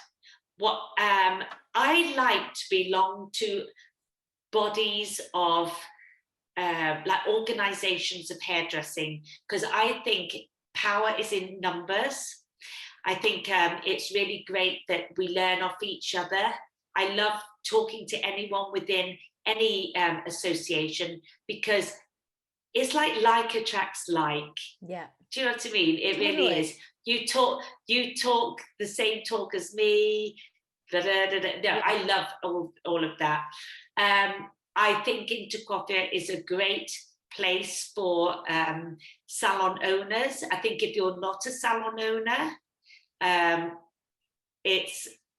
what I like to belong to bodies of like organizations of hairdressing, because I think power is in numbers. I think it's really great that we learn off each other. I love talking to anyone within any association because it's like attracts like. Yeah. Do you know what I mean? It really is. You talk the same talk as me. No, I love all of that. I think intercoiffure is a great place for salon owners. I think if you're not a salon owner,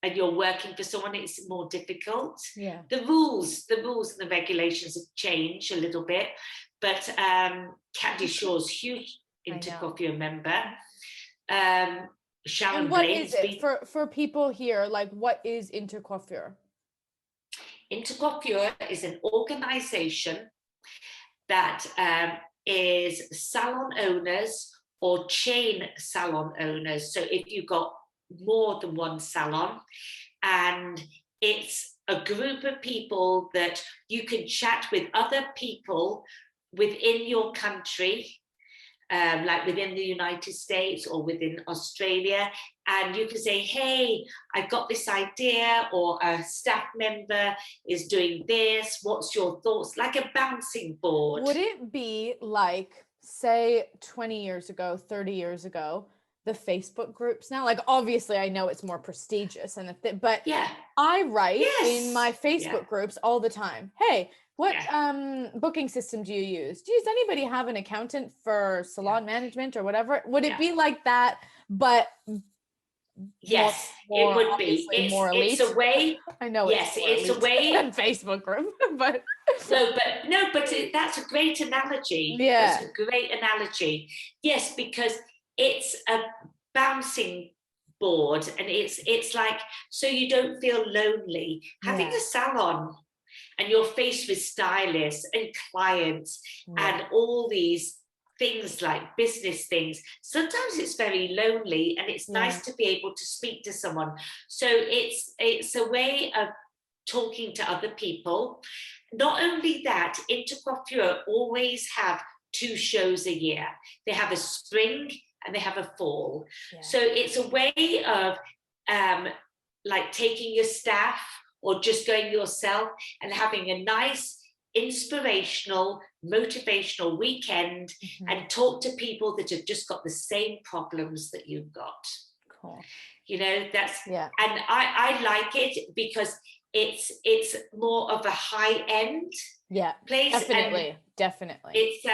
and you're working for someone, it's more difficult. Yeah. The rules and the regulations have changed a little bit, but Candy Shaw's huge Intercoiffure member. Sharon and what Blaine's is it for people here? Like, what is Intercoiffure? Intercoiffure is an organization that is salon owners or chain salon owners. So if you've got more than one salon, and it's a group of people that you can chat with other people within your country, like within the United States or within Australia, and you can say, hey, I've got this idea, or a staff member is doing this, what's your thoughts? Like a bouncing board. Would it be like, say, 20 years ago, 30 years ago, the Facebook groups now? Like, obviously I know it's more prestigious, and but yeah, I write in my Facebook groups all the time, hey, what booking system do you use? Does anybody have an accountant for salon management or whatever? Would it be like that, but yes, more, it would be. It's a way. I know. Yes, it's a way. Than Facebook group, but that's a great analogy. Yeah, that's a great analogy. Yes, because it's a bouncing board, and it's like, so you don't feel lonely having a salon, and you're faced with stylists and clients and all these things, like business things. Sometimes it's very lonely, and it's nice to be able to speak to someone. So it's a way of talking to other people. Not only that, Intercoiffure always have 2 shows a year. They have a spring and they have a fall. So it's a way of like taking your staff or just going yourself and having a nice, inspirational, motivational weekend and talk to people that have just got the same problems that you've got. Cool. You know, that's and I like it because it's more of a high end place. Definitely. It's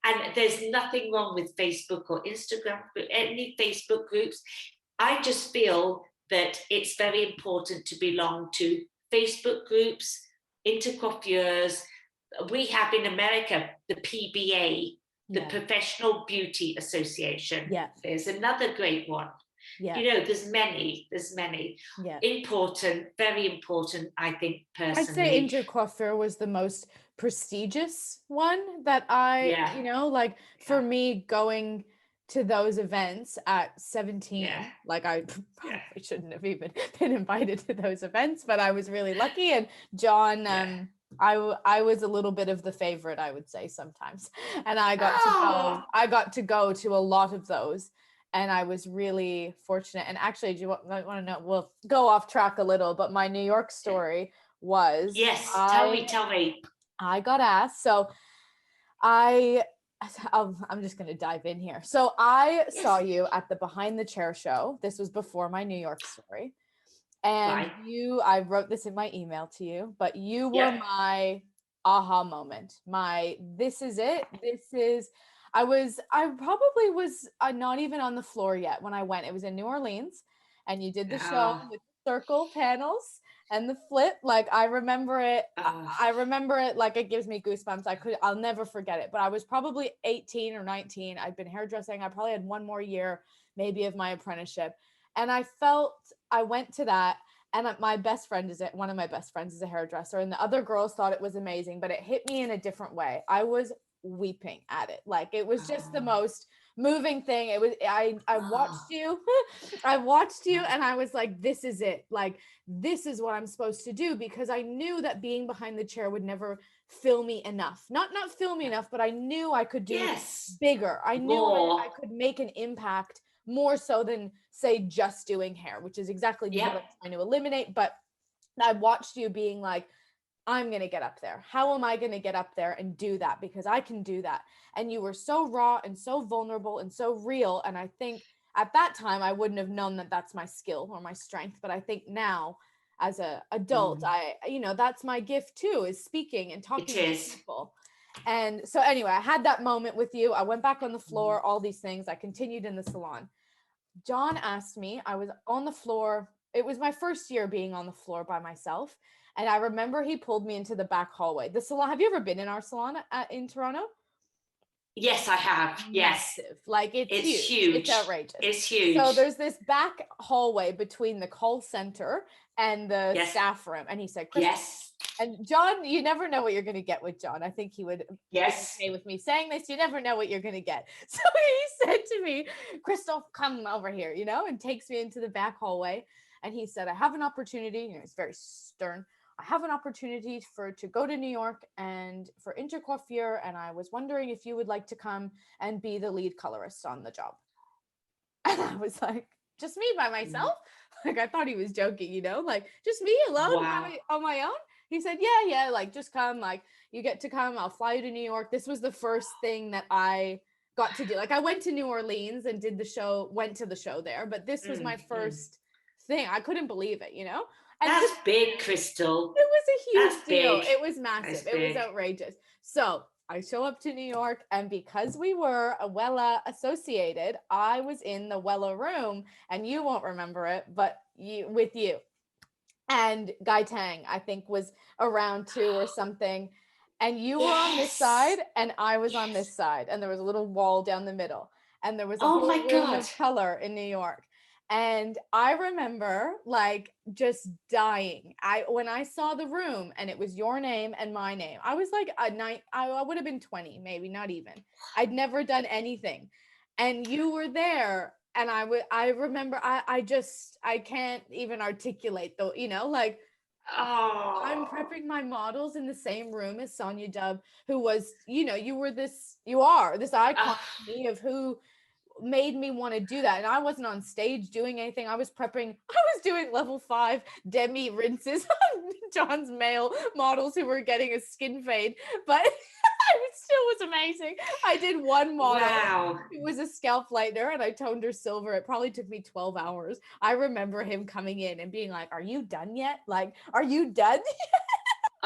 and there's nothing wrong with Facebook or Instagram, any Facebook groups. I just feel that it's very important to belong to Facebook groups, intercoiffures. We have in America the PBA, the Professional Beauty Association. There's another great one. You know, there's many. Important, very important, I think, personally. I'd say Intercoiffure was the most prestigious one that I, you know, like for me going to those events at 17, like I probably shouldn't have even been invited to those events, but I was really lucky. And John, I was a little bit of the favorite, I would say sometimes. And I got to go to a lot of those. And I was really fortunate. And actually, do you want to know? We'll go off track a little, but my New York story was... tell me. I got asked. So I'm just going to dive in here. So I saw you at the Behind the Chair show. This was before my New York story. And I wrote this in my email to you, but you were my aha moment. This is it. I probably was not even on the floor yet when I went. It was in New Orleans, and you did the show with circle panels and the flip. Like, I remember it. I remember it like it gives me goosebumps. I'll never forget it. But I was probably 18 or 19. I'd been hairdressing. I probably had one more year maybe of my apprenticeship. And I went to that, and one of my best friends is a hairdresser, and the other girls thought it was amazing, but it hit me in a different way. I was weeping at it. Like, it was just the most moving thing. It was, I watched you, and I was like, this is it. Like, this is what I'm supposed to do, because I knew that being behind the chair would never fill me enough. Not fill me enough, but I knew I could do bigger. I knew I could make an impact more so than, say, just doing hair, which is exactly what I'm trying to eliminate. But I watched you being like, I'm going to get up there. How am I going to get up there and do that? Because I can do that. And you were so raw and so vulnerable and so real. And I think at that time, I wouldn't have known that that's my skill or my strength. But I think now, as an adult, that's my gift too, is speaking and talking to people. And so anyway, I had that moment with you. I went back on the floor, all these things. I continued in the salon. John asked me, I was on the floor. It was my first year being on the floor by myself. And I remember he pulled me into the back hallway. The salon, have you ever been in our salon in Toronto? Yes, I have. Yes. Massive. Like it's huge. Huge. It's outrageous. It's huge. So there's this back hallway between the call center and the Yes. staff room. And he said, Crystal, yes. and John, you never know what you're going to get with John. I think he would Yes. be okay with me saying this. You never know what you're going to get. So he said to me, Crystal, come over here, you know, and takes me into the back hallway. And he said, I have an opportunity. You know, he's very stern. I have an opportunity to go to New York and for intercoiffure. And I was wondering if you would like to come and be the lead colorist on the job. And I was like, just me by myself? Like, I thought he was joking, you know, like just me alone on my own. He said, yeah, like just come, like you get to come. I'll fly you to New York. This was the first thing that I got to do. Like I went to New Orleans and went to the show there, but this was my first thing. I couldn't believe it, you know? And that's big, Crystal. It was a huge deal. Big. It was massive. It was outrageous. So I show up to New York, and because we were a Wella associated, I was in the Wella room, and you won't remember it, but with you. And Guy Tang, I think, was around too or something. And you were on this side, and I was on this side, and there was a little wall down the middle, and there was a whole room of color in New York. And I remember like just dying. When I saw the room and it was your name and my name, I was like I would have been 20, maybe not even. I'd never done anything. And you were there. And I remember, I can't even articulate though, you know, like, I'm prepping my models in the same room as Sonya Dove, who was, you know, you are this icon to me of who made me want to do that. And I wasn't on stage doing anything. I was doing level 5 demi rinses on John's male models who were getting a skin fade, but it still was amazing. I did one model. Wow. It was a scalp lightener and I toned her silver. It probably took me 12 hours. I remember him coming in and being like, are you done yet? Like, are you done yet?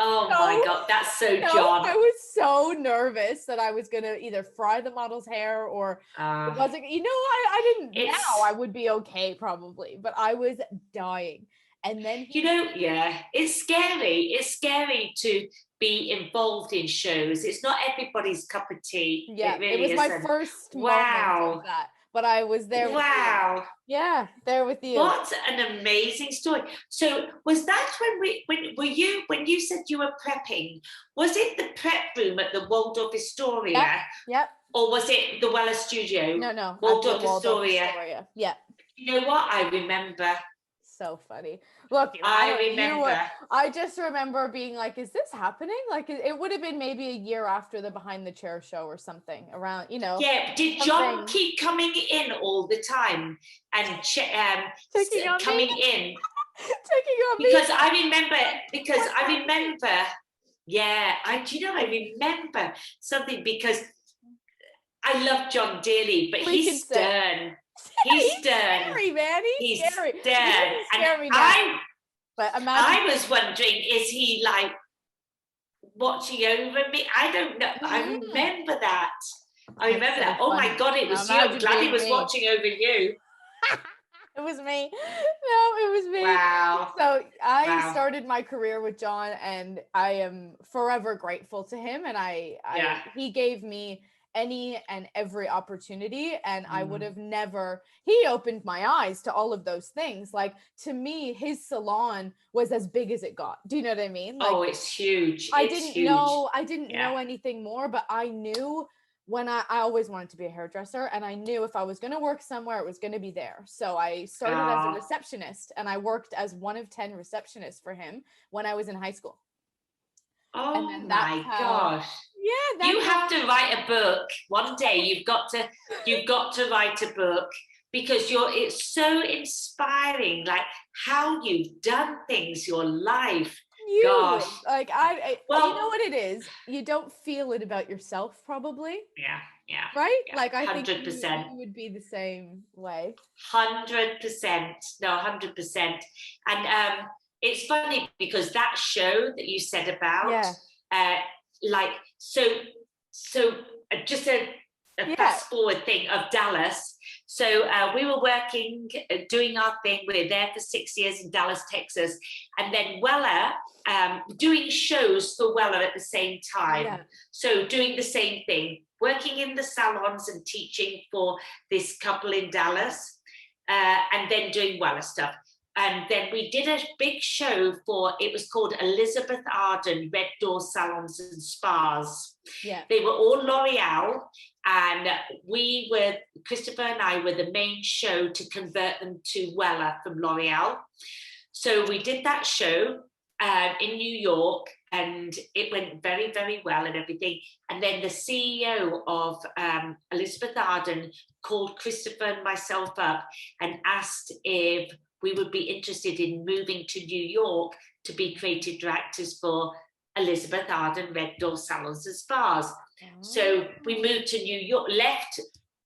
Oh my God, that's so John. I was so nervous that I was going to either fry the model's hair or it wasn't, you know, I didn't, now I would be okay probably, but I was dying. And then, you know, yeah, it's scary. It's scary to be involved in shows. It's not everybody's cup of tea. Yeah, it was my first moment of that. But I was there. Wow. Yeah, there with you. What an amazing story. So was that when you said you were prepping, was it the prep room at the Waldorf Astoria? Yep. Or was it the Wella studio? No. Waldorf Astoria. Yeah. You know what? I remember. So funny. Look, I just remember being like, is this happening? Like it would have been maybe a year after the Behind the Chair show or something around, you know. Yeah, did John keep coming in all the time and coming in? Taking on me. Because I remember, yeah, I remember something because I love John dearly, but he's stern. He's stern. Scary, man. He's scary. Stern. And I was wondering, is he like watching over me? I don't know. I remember that. Oh my God, it was you. I'm glad he was watching over you. It was me. No, it was me. Wow. So I started my career with John, and I am forever grateful to him. And he gave me any and every opportunity, and I would have never, he opened my eyes to all of those things. Like, to me, his salon was as big as it got. Do you know what I mean? Like, it's huge. I didn't know anything more, but I knew when I always wanted to be a hairdresser, and I knew if I was going to work somewhere, it was going to be there. So I started as a receptionist, and I worked as one of 10 receptionists for him when I was in high school. Oh my gosh. Yeah, you have to write a book one day. You've got to write a book, because it's so inspiring, like how you've done things, your life. Gosh. Like you know what it is? You don't feel it about yourself, probably. Yeah. Right? Yeah, like I 100%. think you would be the same way. 100%. No, 100%. And it's funny because that show that you said about, so so just a fast forward thing of Dallas. So we were working, doing our thing. We were there for 6 years in Dallas, Texas. And then Wella, doing shows for Wella at the same time. Yeah. So doing the same thing, working in the salons and teaching for this couple in Dallas, and then doing Wella stuff. And then we did a big show for, it was called Elizabeth Arden Red Door Salons and Spas. Yeah. They were all L'Oreal, and Christopher and I were the main show to convert them to Wella from L'Oreal. So we did that show in New York, and it went very, very well and everything. And then the CEO of Elizabeth Arden called Christopher and myself up and asked if we would be interested in moving to New York to be creative directors for Elizabeth Arden Red Door Salons and Spas. Oh. So we moved to New York, left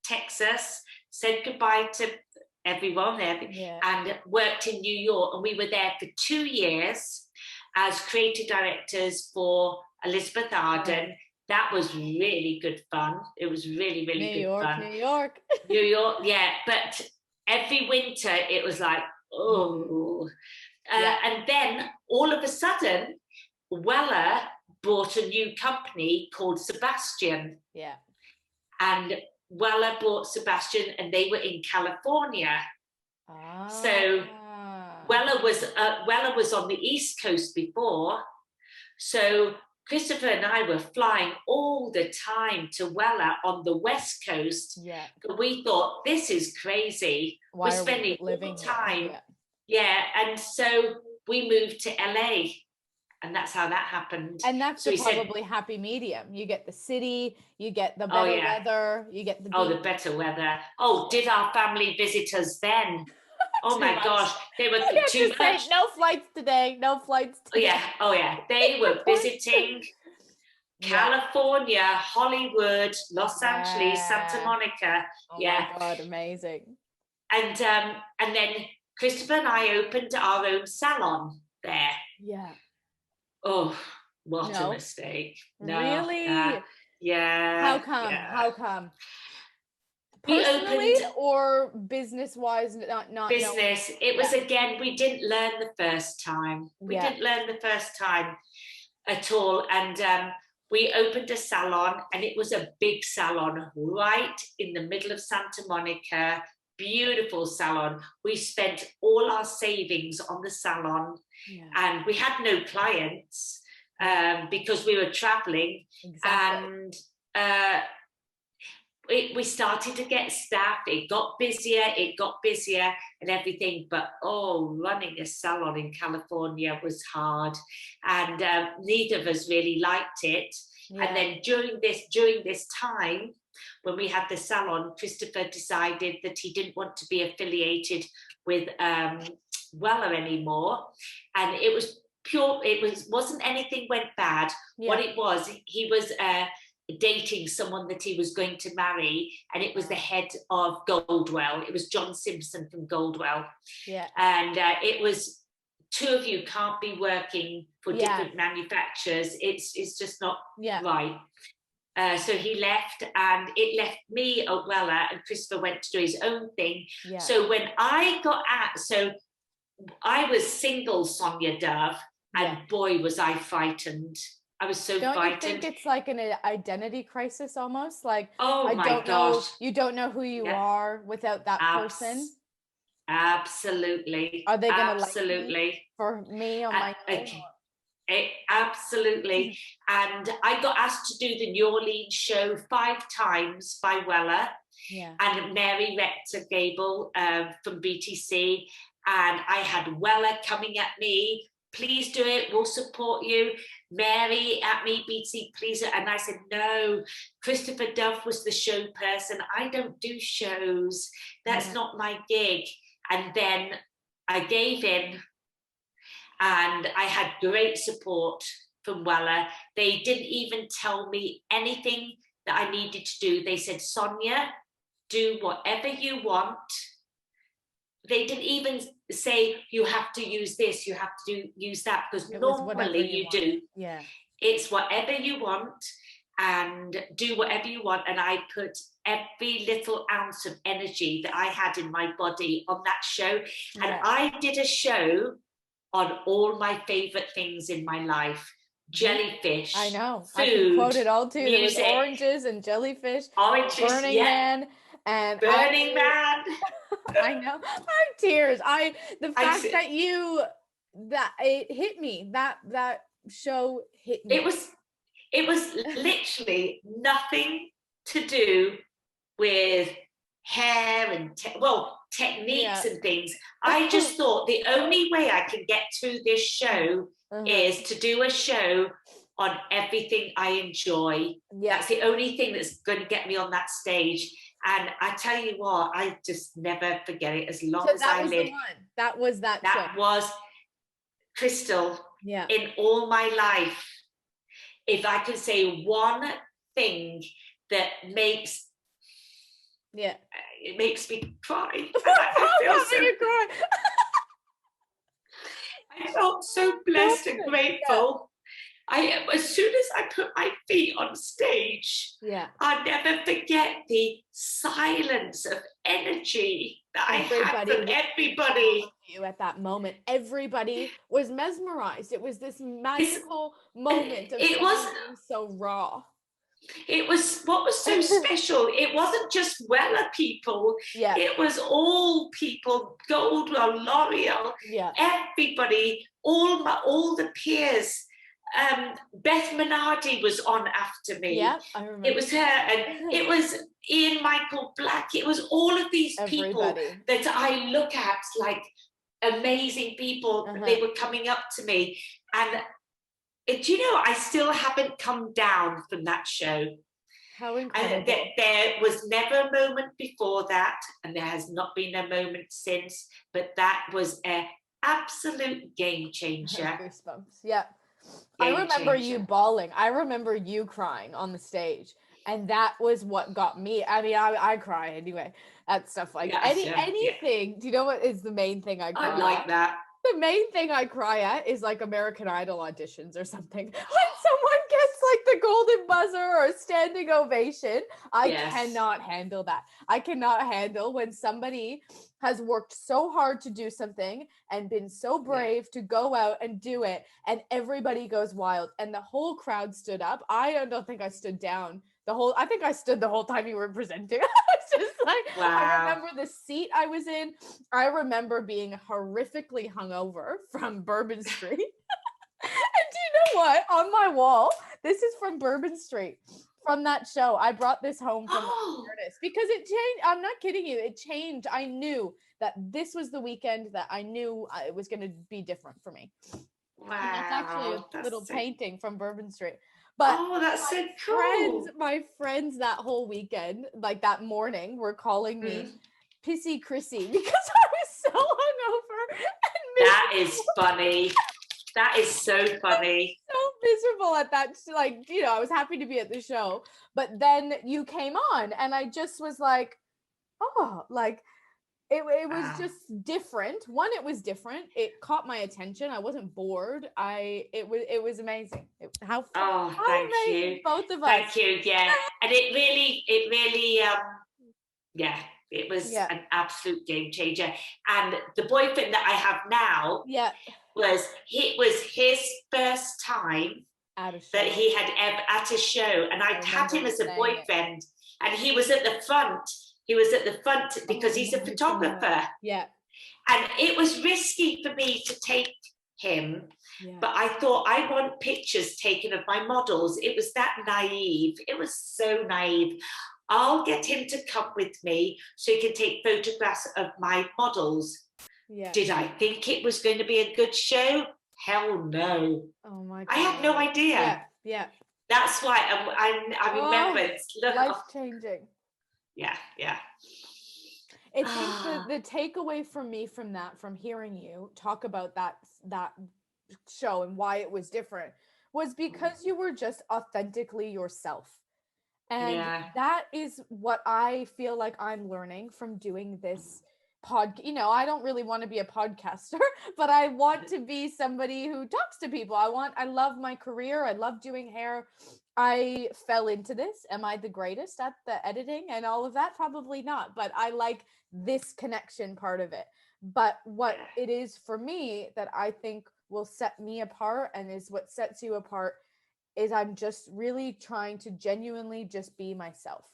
Texas, said goodbye to everyone there, and worked in New York. And we were there for 2 years as creative directors for Elizabeth Arden. That was really good fun. It was really, really good fun. New York. New York, yeah. But every winter it was like, oh. And then all of a sudden, Wella bought a new company called Sebastian. Yeah. And Wella bought Sebastian, and they were in California. Ah. So Wella was on the East Coast before. So Christopher and I were flying all the time to Wella on the West Coast. Yeah. But we thought, this is crazy. We're spending all time. Yeah. And so we moved to LA. And that's how that happened. And that's probably happy medium. You get the city, you get the better weather, you get the beach. the better weather. Oh, did our family visit us then? Oh my gosh, they were too much. No flights today. No flights today. Oh yeah. They were visiting California, Hollywood, Los Angeles, Santa Monica. Oh my God, amazing. And then Christopher and I opened our own salon there. Yeah. Oh, what a mistake. No, really? Yeah. How come? Yeah. How come? Personally or business-wise? Not business. It was, again, we didn't learn the first time. We didn't learn the first time at all. And we opened a salon, and it was a big salon right in the middle of Santa Monica. Beautiful salon. We spent all our savings on the salon, and we had no clients because we were traveling. Exactly. And we started to get staff. It got busier and everything. But running a salon in California was hard, and neither of us really liked it. And then during this time, when we had the salon, Christopher decided that he didn't want to be affiliated with Wella anymore. And it was pure, wasn't anything went bad. What it was, he was dating someone that he was going to marry, and it was the head of Goldwell. It was John Simpson from Goldwell. Yeah. And it was, two of you can't be working for different manufacturers. It's just not right. So he left, and it left me at Wella, and Christopher went to do his own thing. Yeah. So when I got so I was single Sonya Dove, and boy, was I frightened. I was so frightened. Don't you think it's like an identity crisis almost? Like, you don't know who you are without that person. Absolutely. Are they going to like me for me on my own? Absolutely. And I got asked to do the New Orleans show 5 times by Wella and Mary Rector Gable from BTC. And I had Wella coming at me, please do it, we'll support you. Mary at me, BTC, please. And I said, no, Christopher Dove was the show person. I don't do shows. That's not my gig. And then I gave in. And I had great support from Wella. They didn't even tell me anything that I needed to do. They said, Sonya, do whatever you want. They didn't even say, you have to use this, you have to use that, because normally you do. Yeah. It's whatever you want. and do whatever you want. And I put every little ounce of energy that I had in my body on that show. And Yeah. I did a show on all my favorite things in my life: jellyfish, I know. food, I can quote it all too. There was music, oranges and jellyfish, oranges, Burning Man, and Burning Man. I know. I have tears. The fact that it hit me. That show hit me. It was literally nothing to do with hair and techniques and things. I just thought the only way I can get through this show is to do a show on everything I enjoy. That's the only thing that's going to get me on that stage. And I tell you what, I just never forget it as long as I live. That was that show. That was Crystal. Yeah. In all my life, if I could say one thing that makes it makes me cry. I felt so blessed and grateful. As soon as I put my feet on stage, I'll never forget the silence of energy that I had from everybody. You at that moment, everybody was mesmerized. It was this magical moment of being so raw. It was what was so special. It wasn't just Wella people. It was all people, Gold, L'Oreal, everybody, all the peers. Beth Minardi was on after me. Yeah, I remember. It was her, and it was Ian Michael Black. It was all of these people that I look at like amazing people. They were coming up to me, and I still haven't come down from that show. How incredible. And there was never a moment before that, and there has not been a moment since, but that was an absolute game changer. Goosebumps. Yeah. I remember you bawling. I remember you crying on the stage. And that was what got me. I mean, I cry anyway at stuff like anything. Yeah. Do you know what is the main thing I cry at? I like that. The main thing I cry at is like American Idol auditions or something. When someone gets like the golden buzzer or a standing ovation, I cannot handle that. I cannot handle when somebody has worked so hard to do something and been so brave to go out and do it, and everybody goes wild and the whole crowd stood up. I don't think I stood down. I think I stood the whole time you were presenting. I was just like, wow. I remember the seat I was in. I remember being horrifically hungover from Bourbon Street. And do you know what? On my wall, this is from Bourbon Street, from that show. I brought this home from the artist because it changed. I'm not kidding you. It changed. I knew that this was the weekend that I knew it was going to be different for me. Wow. And that's actually a little painting from Bourbon Street. But that's so cool. My friends that whole weekend, like that morning, were calling me Pissy Chrissy because I was so hungover. That is funny. That is so funny. So miserable at that. Like, I was happy to be at the show, but then you came on and I just was like, it was just different. One, it was different. It caught my attention. I wasn't bored. It was amazing. Thank you. Both of us. Thank you. Yeah. And it really, it was an absolute game changer. And the boyfriend that I have now, was his first time that he had ever at a show, and I had him as a boyfriend, and he was at the front. He was at the front because he's a photographer. Yeah. And it was risky for me to take him, but I thought, I want pictures taken of my models. It was that naive. It was so naive. I'll get him to come with me so he can take photographs of my models. Yeah. Did I think it was going to be a good show? Hell no. Oh my God. I had no idea. Yeah. That's why I remember it's life-changing. Yeah. It takes the takeaway from me from hearing you talk about that show and why it was different was because you were just authentically yourself. And that is what I feel like I'm learning from doing this I don't really want to be a podcaster, but I want to be somebody who talks to people. I love my career. I love doing hair. I fell into this. Am I the greatest at the editing and all of that? Probably not, but I like this connection part of it. But what it is for me that I think will set me apart and is what sets you apart is I'm just really trying to genuinely just be myself.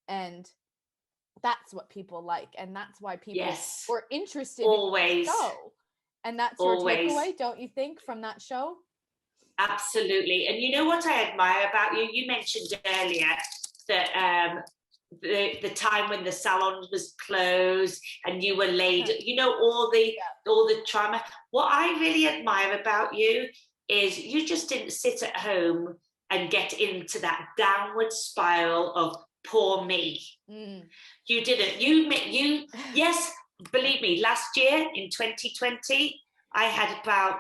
And that's what people like. And that's why people Yes, were interested in the always, show. And that's your always. takeaway, don't you think, from that show? Absolutely. And you know what I admire about you? You mentioned earlier that the time when the salon was closed and you were laid, you know, all the trauma. What I really admire about you is you just didn't sit at home and get into that downward spiral of poor me. You didn't. You yes, believe me, last year in 2020, I had about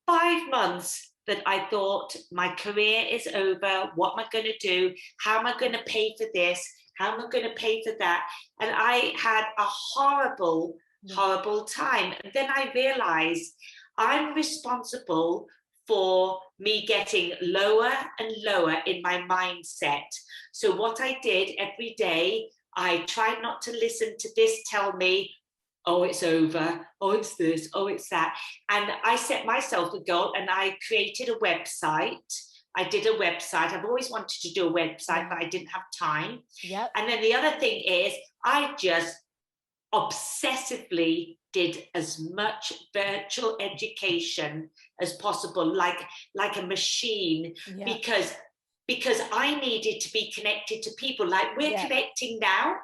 5 months that I thought my career is over. What am I going to do? How am I going to pay for this? How am I going to pay for that? And I had a horrible, horrible time. And then I realized I'm responsible for me getting lower and lower in my mindset. So what I did every day, I tried not to listen to this tell me, oh, it's over, oh, it's this, oh, it's that. And I set myself a goal and I created a website. I did a website. I've always wanted to do a website, but I didn't have time. Yep. And then the other thing is I just obsessively did as much virtual education as possible, like a machine, because I needed to be connected to people like we're connecting now.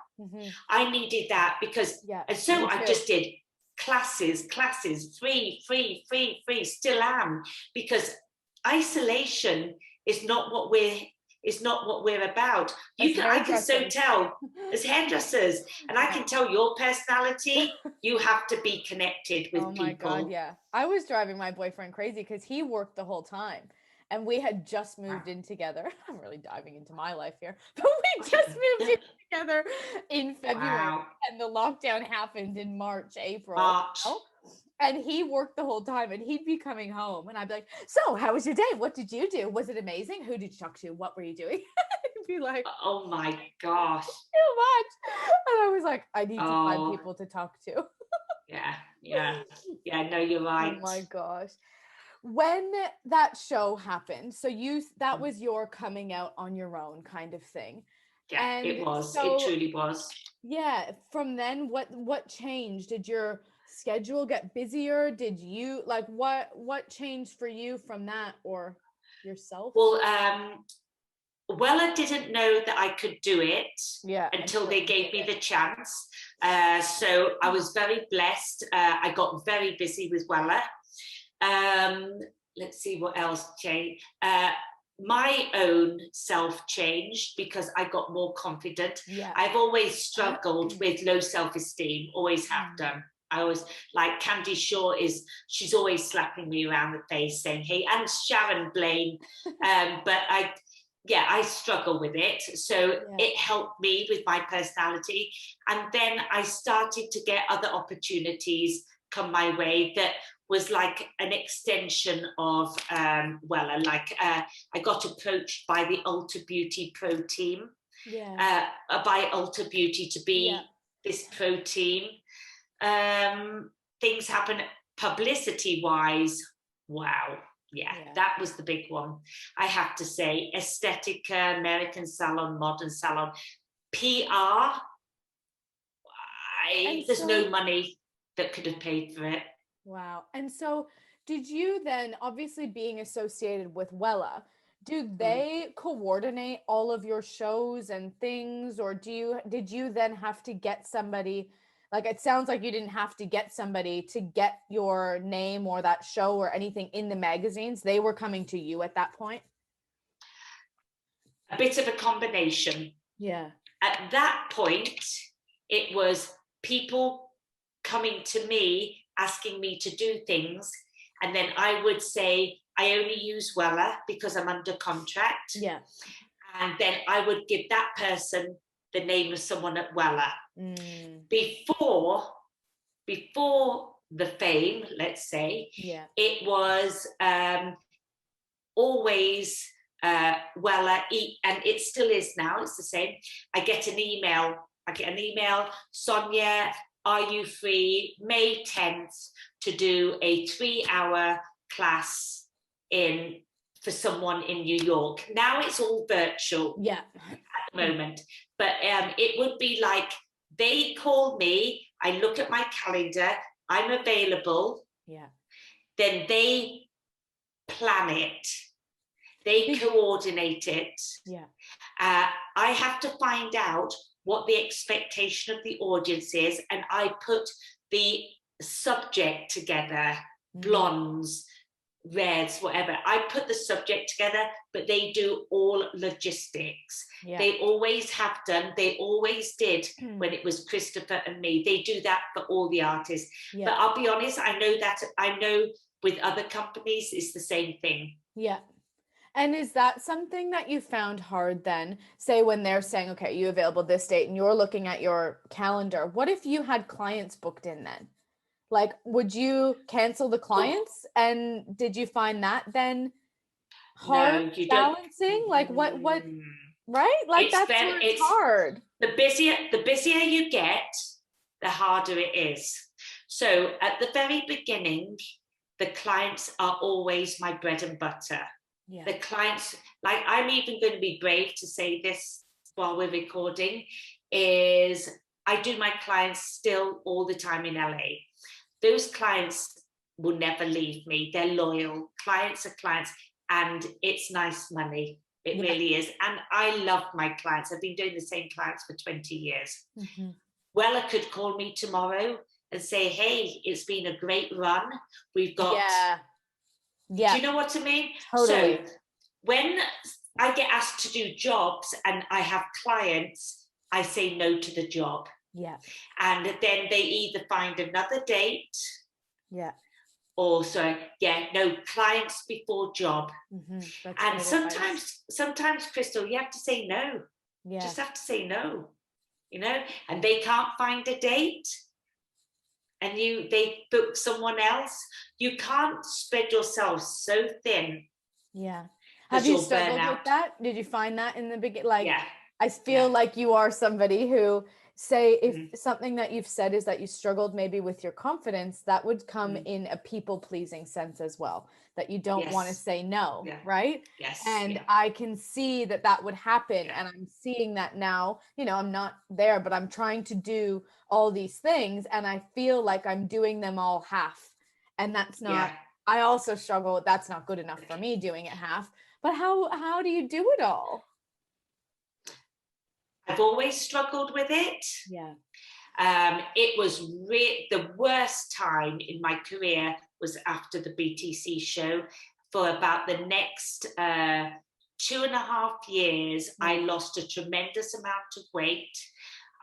I needed that because, and so I just did classes, free, still am, because isolation is not what we're about. I can so tell as hairdressers, and I can tell your personality, you have to be connected with people. Oh my God, yeah. I was driving my boyfriend crazy because he worked the whole time. And we had just moved in together. I'm really diving into my life here. But we just moved in together in February. And the lockdown happened in March, April. And he worked the whole time and he'd be coming home. And I'd be like, so how was your day? What did you do? Was it amazing? Who did you talk to? What were you doing? He'd be like, oh my gosh. Too much. And I was like, I need to find people to talk to. Yeah, no, you're right. Oh my gosh. When that show happened, so that was your coming out on your own kind of thing. Yeah, and it was. So, it truly was. Yeah. From then, what changed? Did your schedule get busier? Did you what changed for you from that or yourself? Well, Wella didn't know that I could do it until they gave me the chance. So I was very blessed. I got very busy with Wella. Let's see what else changed. My own self changed because I got more confident. I've always struggled with low self-esteem, always have done. I was like Candy Shaw she's always slapping me around the face saying, hey, and Sharon Blaine. But I struggle with it. So it helped me with my personality. And then I started to get other opportunities come my way that was like an extension of Wella. Like I got approached by the Ulta Beauty Pro team, by Ulta Beauty to be this pro team. Things happen publicity-wise. Wow. Yeah, that was the big one. I have to say, Aesthetica, American Salon, Modern Salon, PR. There's no money that could have paid for it. Wow. And so did you then, obviously being associated with Wella, do they coordinate all of your shows and things, or did you then have to get somebody? Like, it sounds like you didn't have to get somebody to get your name or that show or anything in the magazines. They were coming to you at that point? A bit of a combination. Yeah. At that point, it was people coming to me, asking me to do things. And then I would say, I only use Wella because I'm under contract. Yeah. And then I would give that person the name of someone at Wella. Before the fame, let's say, it was always Wella, and it still is now, it's the same. I get an email, Sonya, are you free May 10th to do a 3-hour class for someone in New York? Now it's all virtual at the moment, but it would be like they call me, I look at my calendar, I'm available, then they plan it, they coordinate it. I have to find out what the expectation of the audience is, and I put the subject together, blondes, reds, whatever. I put the subject together, but they do all logistics. They always have done, they always did when it was Christopher and me. They do that for all the artists. But I'll be honest, I know with other companies it's the same thing. And is that something that you found hard then? Say when they're saying, okay, you available this date and you're looking at your calendar. What if you had clients booked in then? Like, would you cancel the clients? And did you find that then hard balancing? Like what, right? Like that's where it's hard. The busier you get, the harder it is. So at the very beginning, the clients are always my bread and butter. The clients, like I'm even going to be brave to say this while we're recording, is I do my clients still all the time in LA. Those clients will never leave me. They're loyal. Clients are clients, and it's nice money. It really is. And I love my clients. I've been doing the same clients for 20 years. Wella could call me tomorrow and say, hey, it's been a great run. We've got... Do you know what I mean? Totally. So when I get asked to do jobs and I have clients, I say no to the job. And then they either find another date. Or clients before job. And sometimes, Crystal, you have to say no. Just have to say no, and they can't find a date. And they book someone else. You can't spread yourself so thin. Have you struggled with that? Did you find that in the beginning? Like, I feel like you are somebody who, say, if something that you've said is that you struggled maybe with your confidence, that would come in a people-pleasing sense as well, that you don't want to say no, right? And I can see that would happen, and I'm seeing that now. I'm not there, but I'm trying to do all these things, and I feel like I'm doing them all half, and that's not, I also struggle, that's not good enough for me doing it half, but how do you do it all? I've always struggled with it. It was the worst time in my career was after the BTC show. For about the next 2.5 years, I lost a tremendous amount of weight.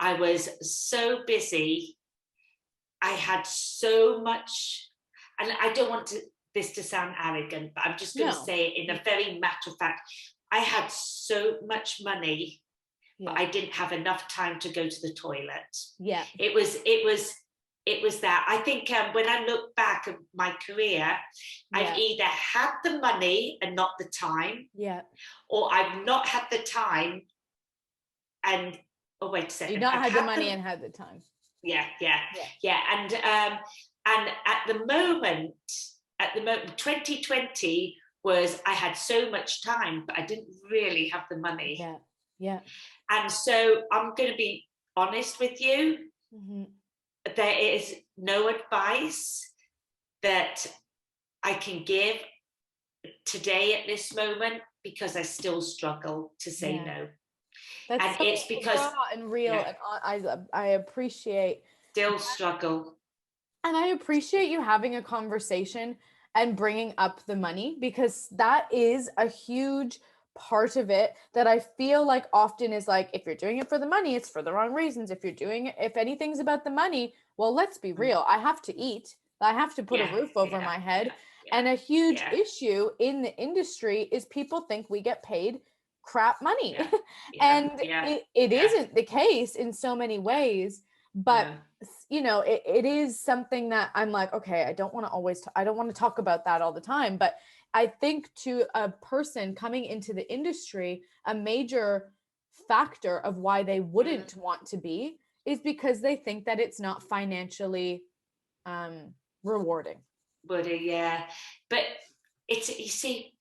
I was so busy. I had so much, and I don't want this to sound arrogant, but I'm just going to say it in a very matter of fact. I had so much money, but I didn't have enough time to go to the toilet. It was that. I think when I look back at my career, I've either had the money and not the time, or I've not had the time and, oh, wait a second. You've not had the money and had the time. And at the moment, 2020 was, I had so much time, but I didn't really have the money. And so I'm going to be honest with you. There is no advice that I can give today at this moment, because I still struggle to say no. That's and so it's because raw and real, and I appreciate still struggle. And I appreciate you having a conversation and bringing up the money, because that is a huge part of it that I feel like often is like, if you're doing it for the money, it's for the wrong reasons. If you're doing it, if anything's about the money, well, let's be real. I have to eat. I have to put a roof over my head. And a huge issue in the industry is people think we get paid crap money. And it isn't the case in so many ways. But it is something that I'm like, okay, I don't want to talk about that all the time, but I think to a person coming into the industry, a major factor of why they wouldn't want to be is because they think that it's not financially rewarding. Yeah, but it's, you see,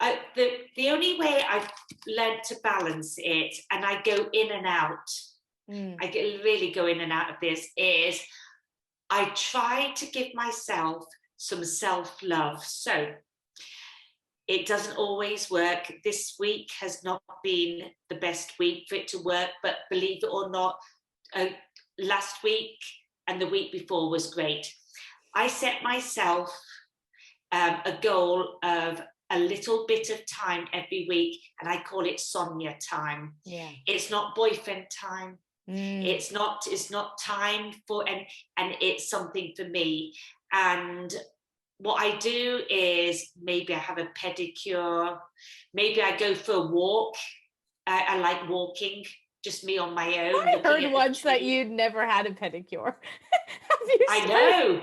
the only way I've learned to balance it, and I go in and out, I really go in and out of this, is I try to give myself some self-love. So it doesn't always work. This week has not been the best week for it to work, but believe it or not, last week and the week before was great. I set myself a goal of a little bit of time every week, and I call it Sonya time. Yeah. It's not boyfriend time. It's not time for, and it's something for me. And what I do is maybe I have a pedicure, maybe I go for a walk. I like walking, just me on my own. I heard once that you'd never had a pedicure. I know,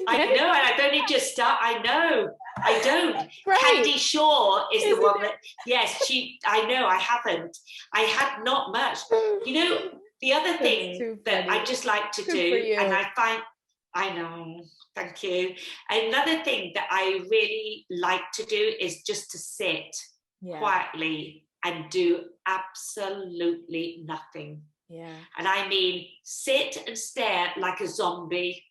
and I've only just started. I know, I don't. Right. Candy Shaw is the one that, yes, I know, I haven't. I had not much. You know, the other thing that I just like to do, and I know, thank you. Another thing that I really like to do is just to sit quietly and do absolutely nothing. Yeah. And I mean, sit and stare like a zombie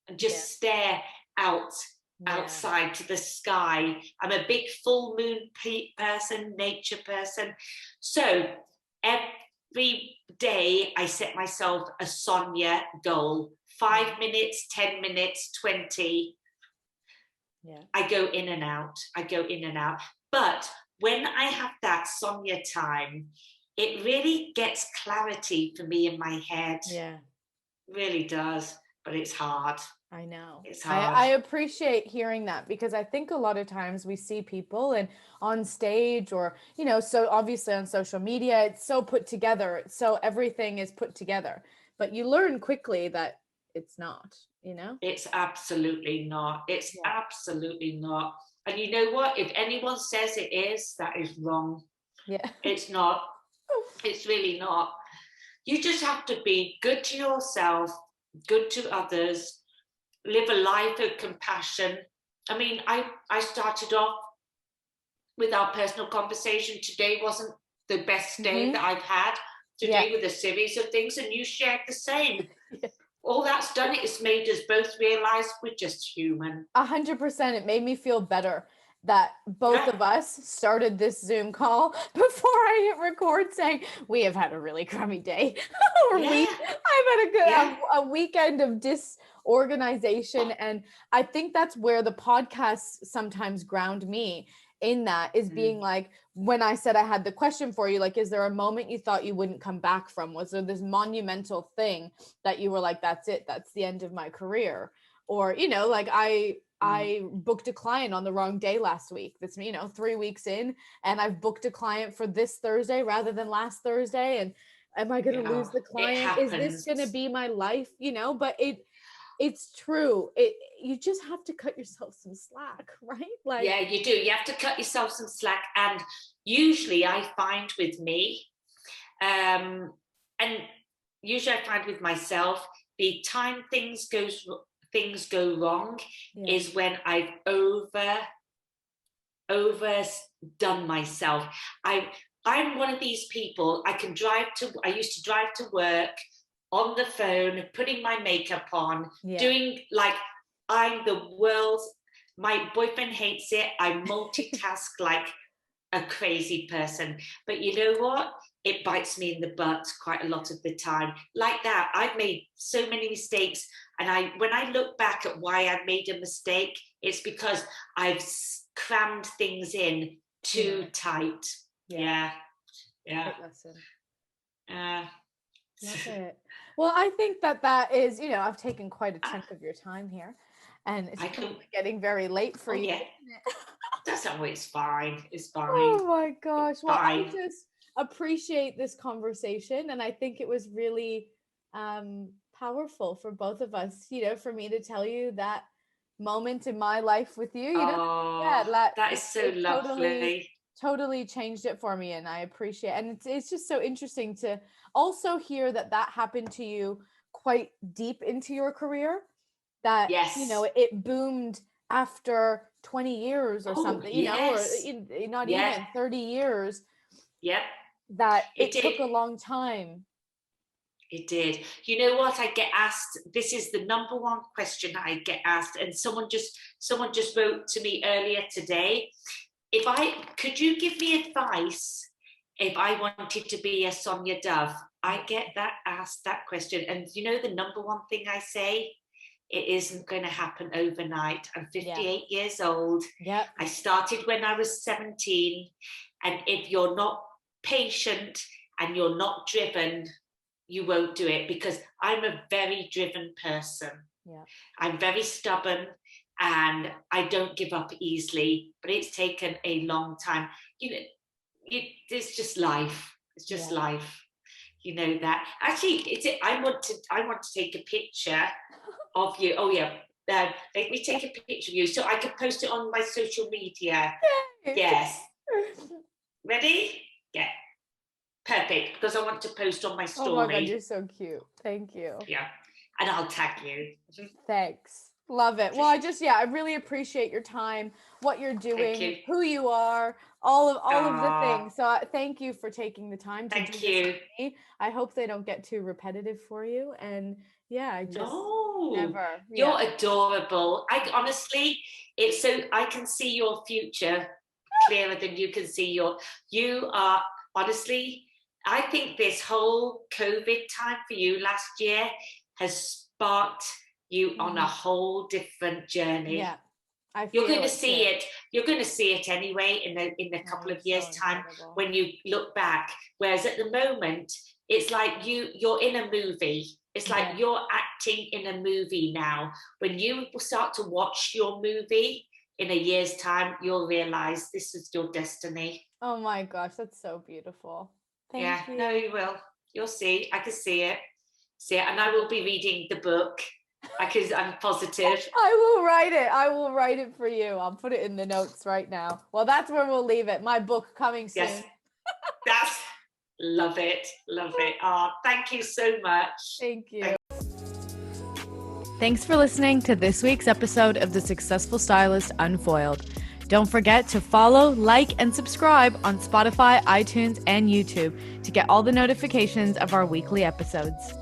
and just stare outside to the sky. I'm a big full moon person, nature person. So every day I set myself a Sonya goal, 5 minutes, 10 minutes, 20. Yeah. I go in and out. But when I have that Sonya time, it really gets clarity for me in my head. Yeah. Really does, but it's hard. I know. It's hard. I appreciate hearing that, because I think a lot of times we see people and on stage, or, you know, so obviously on social media, it's so put together. So everything is put together, but you learn quickly that it's not, you know? It's absolutely not. It's absolutely not. And you know what? If anyone says it is, that is wrong. Yeah. It's not. It's really not. You just have to be good to yourself, good to others, live a life of compassion. I mean, I started off with our personal conversation. Today wasn't the best day that I've had. Today with a series of things, and you shared the same. All that's done, it's made us both realize we're just human. 100%. It made me feel better that both of us started this Zoom call before I hit record, saying we have had a really crummy day, or I've had a weekend of disorganization. And I think that's where the podcasts sometimes ground me in, that is being like, when I said I had the question for you, like, is there a moment you thought you wouldn't come back from? Was there this monumental thing that you were like, that's it, that's the end of my career? Or, you know, like I booked a client on the wrong day last week. That's, you know, 3 weeks in, and I've booked a client for this Thursday rather than last Thursday. And am I going to lose the client? Is this going to be my life? You know, but it's true. You just have to cut yourself some slack, right? Like, yeah, you do. You have to cut yourself some slack. And usually I find with me, and usually I find with myself, the time things go wrong is when I've overdone myself. I'm one of these people. I used to drive to work on the phone, putting my makeup on, doing like, I'm the world's, my boyfriend hates it. I multitask like a crazy person. But you know what? It bites me in the butt quite a lot of the time. Like that, I've made so many mistakes. And when I look back at why I've made a mistake, it's because I've crammed things in too tight. Yeah. Love it. Well, I think that is, you know, I've taken quite a chunk of your time here, and it's getting very late for you. Yeah. That's always fine. It's fine. Oh my gosh. Well, I just appreciate this conversation, and I think it was really powerful for both of us, you know, for me to tell you that moment in my life with you. You know, Oh, that is so lovely. Totally changed it for me, and I appreciate. And it's just so interesting to also hear that happened to you quite deep into your career. That Yes. it boomed after 20 years or something. Yes. Or not Yeah. even 30 years. Yep. That It it did. took a long time. It did. You know what? I get asked, this is the number one question I get asked, and someone just wrote to me earlier today. Could you give me advice if I wanted to be a Sonya Dove? I get asked that question. And you know the number one thing I say? It isn't going to happen overnight. I'm 58 years old. Yeah. I started when I was 17. And if you're not patient and you're not driven, you won't do it, because I'm a very driven person. Yeah. I'm very stubborn and I don't give up easily, but it's taken a long time. It's just life. It's just life. You know that. Actually, I want to take a picture of you. Oh yeah. Let me take a picture of you so I can post it on my social media. Yes. Ready? Yeah. Perfect, because I want to post on my story. Oh my God, you're so cute. Thank you. Yeah. And I'll tag you. Thanks. Love it. Well, I really appreciate your time, what you're doing, who you are, all of the things. So thank you for taking the time to do this with me. I hope they don't get too repetitive for you. And never. You're adorable. I honestly, I can see your future clearer than you can see you are honestly, I think this whole COVID time for you last year has sparked you on a whole different journey. Yeah. You're going to see it. You're going to see it anyway in a couple of years' time when you look back. Whereas at the moment, it's like you're in a movie. It's like you're acting in a movie now. When you start to watch your movie in a year's time, you'll realize this is your destiny. Oh my gosh, that's so beautiful. Thank you. No, you will. You'll see. I can see it. And I will be reading the book. I'm positive. I will write it for you. I'll put it in the notes right now. Well, that's where we'll leave it. My book coming soon. Yes. Love it. Oh, thank you so much. Thank you. Thanks for listening to this week's episode of The Successful Stylist Unfoiled. Don't forget to follow, like, and subscribe on Spotify, iTunes, and YouTube to get all the notifications of our weekly episodes.